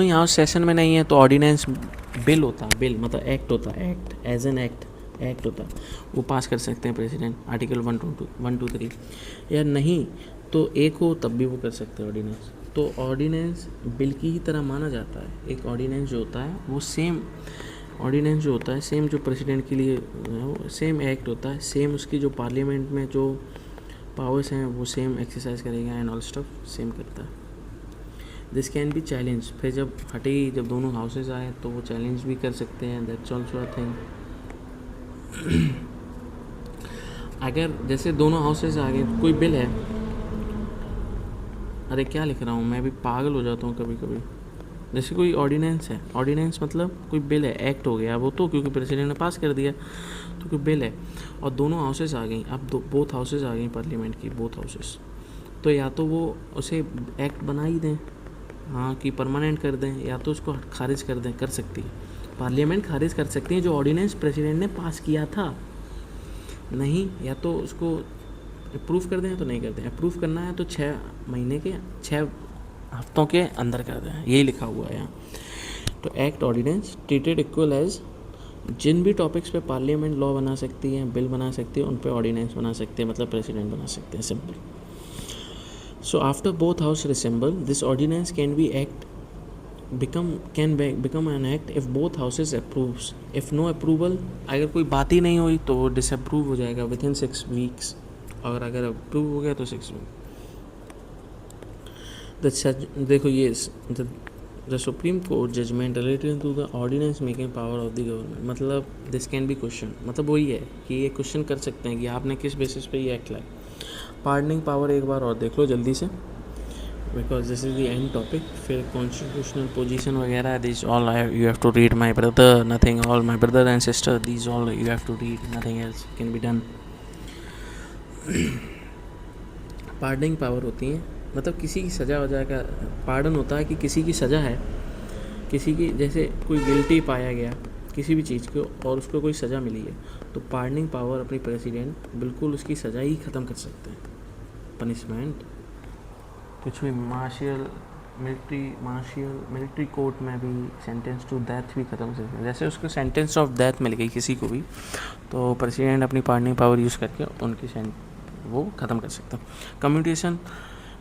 ही हाउस सेशन में नहीं है तो ऑर्डिनेंस बिल होता है, बिल मतलब एक्ट होता है, एक्ट एज एन एक्ट होता है, वो पास कर सकते हैं प्रेसिडेंट, आर्टिकल 123, या नहीं तो एक हो तब भी वो कर सकते हैं ऑर्डिनेंस। तो ऑर्डिनेंस बिल की ही तरह माना जाता है। एक ऑर्डिनेंस जो होता है वो सेम जो प्रेसिडेंट के लिए सेम एक्ट होता है, सेम उसकी जो पार्लियामेंट में जो पावर्स हैं वो सेम एक्सरसाइज करेगा, एंड ऑल स्टफ सेम करता है। दिस कैन बी चैलेंज, फिर जब दोनों हाउसेज आए तो वो चैलेंज भी कर सकते हैं, दैट्स ऑल्सो अ थिंग। अगर जैसे दोनों हाउसेज आ गए, कोई बिल है, अरे क्या लिख रहा हूँ मैं भी पागल हो जाता हूँ कभी कभी। जैसे कोई ऑर्डिनेंस है, ऑर्डिनेंस मतलब कोई बिल है, एक्ट हो गया वो तो क्योंकि प्रेसिडेंट ने पास कर दिया, तो कोई बिल है और दोनों हाउसेज आ गई, अब बोथ हाउसेज आ गई पार्लियामेंट की, बोथ हाउसेज, तो या तो वो उसे एक्ट बना ही दें, हाँ कि परमानेंट कर दें, या तो उसको खारिज कर दें, कर सकती है पार्लियामेंट, खारिज कर सकती है जो ऑर्डिनेंस प्रेसिडेंट ने पास किया था, नहीं या तो उसको अप्रूव कर दें तो नहीं करते, अप्रूव करना है तो 6 महीने के 6 हफ्तों के अंदर कर दें, यही लिखा हुआ है यहाँ। तो act ordinance treated equal as, जिन भी टॉपिक्स पे पार्लियामेंट लॉ बना सकती है, बिल बना सकती है, उन पे ऑर्डिनेंस बना सकते हैं, मतलब प्रेसिडेंट बना सकते हैं, simple. So after both house reassemble this ordinance can be act become an act if both houses approves. If no approval, अगर कोई बात ही नहीं हुई तो वो डिसअप्रूव हो जाएगा within 6 weeks, और अगर अप्रूव हो गया तो 6 वीक। देखो ये the supreme court judgement related to the ordinance making power of the government, मतलब दिस कैन बी क्वेश्चन, मतलब वही है कि ये क्वेश्चन कर सकते हैं कि आपने किस बेसिस पे ये एक्ट लाया। पार्डनिंग पावर एक बार और देख लो जल्दी से, because this is the end topic. फिर constitutional position वगैरह, these all you have to read, my brother, nothing, all my brother and sister, these all you have to read, nothing else can be done. Pardoning power होती है, मतलब किसी की सज़ा वजह का पार्डन होता है कि किसी की सज़ा है, किसी की जैसे कोई गिल्टी पाया गया किसी भी चीज़ को और उसको कोई सज़ा मिली है, तो पार्डनिंग पावर अपनी प्रेसिडेंट बिल्कुल उसकी सज़ा ही ख़त्म कर सकते हैं, पनिशमेंट कुछ भी, मिलिट्री कोर्ट में भी सेंटेंस टू डेथ भी ख़त्म कर सकते हैं। जैसे उसको सेंटेंस ऑफ डेथ मिल गई किसी को भी, तो प्रेसिडेंट अपनी पार्डनिंग पावर यूज़ करके उनकी वो ख़त्म कर सकते हैं। Commutation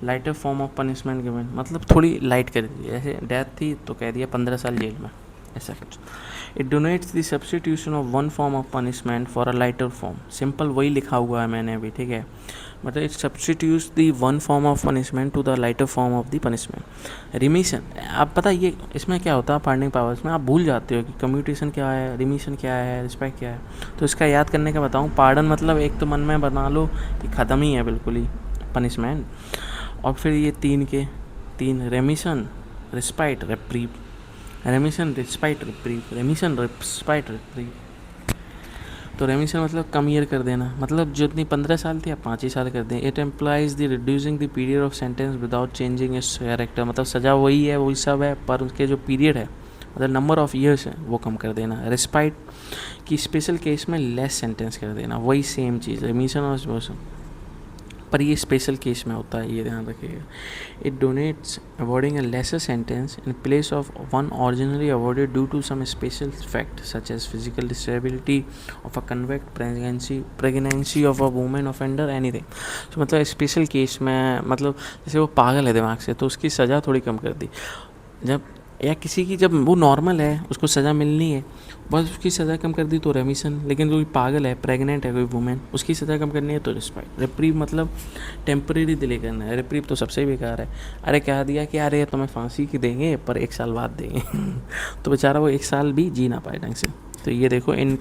lighter form of punishment given, मतलब थोड़ी लाइट कर दी, जैसे डेथ थी तो कह दिया 15 साल जेल में, ऐसा कुछ। It denotes the substitution of one form of punishment for a lighter form, simple वही लिखा हुआ है मैंने अभी, ठीक है, मतलब it substitutes the one form of punishment to the lighter form of the punishment. Remission, आप पता ये इसमें क्या होता है पार्डनिंग पावर्स में, आप भूल जाते हो कि कम्यूटेशन क्या है, रिमिशन क्या है, रिस्पेक्ट क्या है, तो इसका याद करने का बताऊँ। पार्डन मतलब एक तो मन में बना लो कि ख़त्म ही है बिल्कुल ही पनिशमेंट, और फिर ये तीन remission, respite, reprieve, remission, respite, reprieve, remission, respite, reprieve. तो रेमिशन मतलब कम ईयर कर देना, मतलब जितनी 15 साल थी आप 5 ही साल कर दें। It implies the reducing the period of sentence without changing its character, मतलब सज़ा वही है, वही सब है, पर उसके जो पीरियड है, मतलब नंबर ऑफ ईयर्स है, वो कम कर देना। रिस्पाइट की स्पेशल केस में लेस सेंटेंस कर देना, वही सेम चीज़, रेमिशन और पर ये स्पेशल केस में होता है, ये ध्यान रखिएगा। It denotes awarding a lesser sentence in place of one originally awarded due to some special fact such as physical disability of a convict pregnancy of a women offender anything. तो मतलब special case में, मतलब जैसे वो पागल है दिमाग से तो उसकी सज़ा थोड़ी कम कर दी, जब या किसी की जब वो नॉर्मल है उसको सज़ा मिलनी है, बस उसकी सज़ा कम कर दी तो रेमिशन। लेकिन कोई पागल है, प्रेग्नेंट है कोई वुमेन, उसकी सज़ा कम करनी है तो रिस्पाइट। रिप्रीव मतलब टेम्परेरी डिले करना है, रिप्रीव तो सबसे बेकार है। अरे कह दिया कि अरे तुम्हें फांसी की देंगे पर 1 साल बाद देंगे तो बेचारा वो 1 साल भी जी ना पाए ढंग से। तो ये देखो, in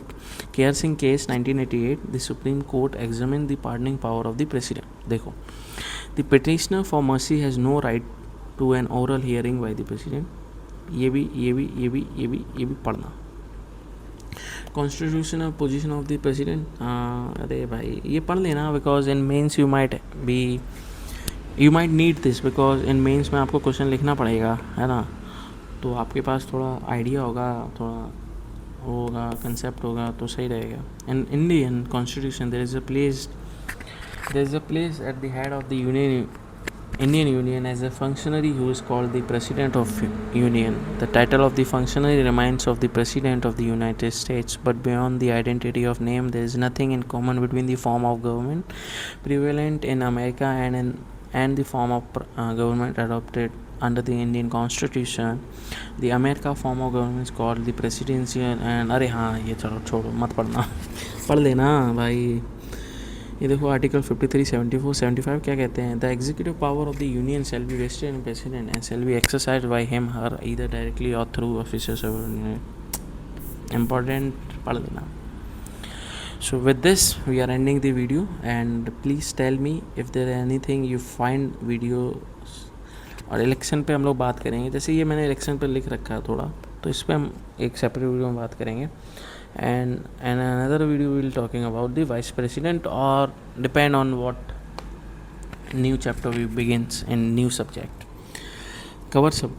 Kehar Singh case 1988 the supreme court examine the pardoning power of the president. देखो, the petitioner for mercy has no right to an oral hearing by the president. ये भी पढ़ना। Constitutional position of the president, अरे भाई ये पढ़ लेना, because in mains you might need this, because in mains में आपको क्वेश्चन लिखना पड़ेगा, है ना, तो आपके पास थोड़ा आइडिया होगा, थोड़ा होगा, कंसेप्ट होगा तो सही रहेगा। In Indian constitution there is a place at the head of the Indian Union as a functionary who is called the President of Union. The title of the functionary remains of the President of the United States, but beyond the identity of name, there is nothing in common between the form of government prevalent in America and the form of government adopted under the Indian Constitution. The America form of government is called the presidential and अरे हाँ ये चलो छोड़ो मत पढ़ना पढ़ लेना भाई। ये देखो आर्टिकल 53, 74, 75 क्या कहते हैं। The executive power of the union shall be vested in president and shall be exercised by him her either directly or through officers. Important पढ़ लेना। So with this we are ending the video and please tell me if there anything you find video. और election पे हम लोग बात करेंगे, जैसे ये मैंने इलेक्शन पे लिख रखा है थोड़ा, तो इस पर हम एक सेपरेट वीडियो में बात करेंगे। And another video we will talking about the vice president, or depend on what new chapter we begins in new subject. Cover सब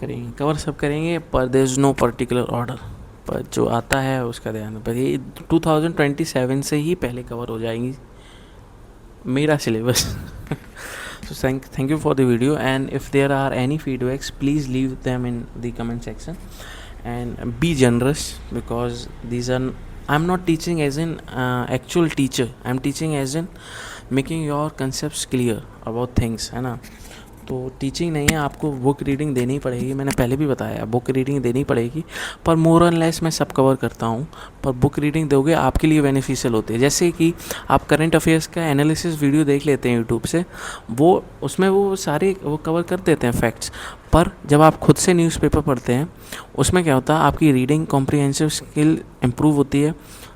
करेंगे पर there is no particular order, पर जो आता है उसका ध्यान, पर ये 2027 से ही पहले कवर हो जाएंगी मेरा syllabus. So thank you for the video, and if there are any feedbacks, please leave them in the comment section, and be generous, because these are, I'm not teaching as an actual teacher, I'm teaching as in making your concepts clear about things, है ना. तो teaching नहीं है, आपको book reading देनी पड़ेगी, मैंने पहले भी बताया बुक रीडिंग देनी पड़ेगी, पर मोर एंड लेस मैं सब कवर करता हूँ. पर बुक रीडिंग दोगे आपके लिए बेनिफिशियल होती है. जैसे कि आप करंट अफेयर्स का एनालिसिस वीडियो देख लेते हैं यूट्यूब से, वो उसमें वो सारे वो कवर कर देते हैं फैक्ट्स, पर जब आप खुद से न्यूज़पेपर पढ़ते हैं उसमें क्या होता है, आपकी रीडिंग कॉम्प्रिहेंसिव स्किल इम्प्रूव होती है,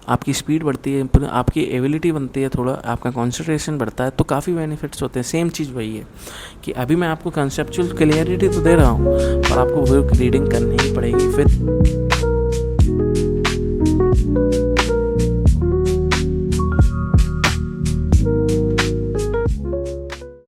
आपकी स्पीड बढ़ती है, आपकी एबिलिटी बनती है, थोड़ा आपका कंसंट्रेशन बढ़ता है, तो काफ़ी बेनिफिट्स होते हैं. सेम चीज़ वही है कि अभी मैं आपको कंसेप्चुअल क्लियरिटी तो दे रहा हूँ, पर आपको बुक रीडिंग करनी ही पड़ेगी. फिर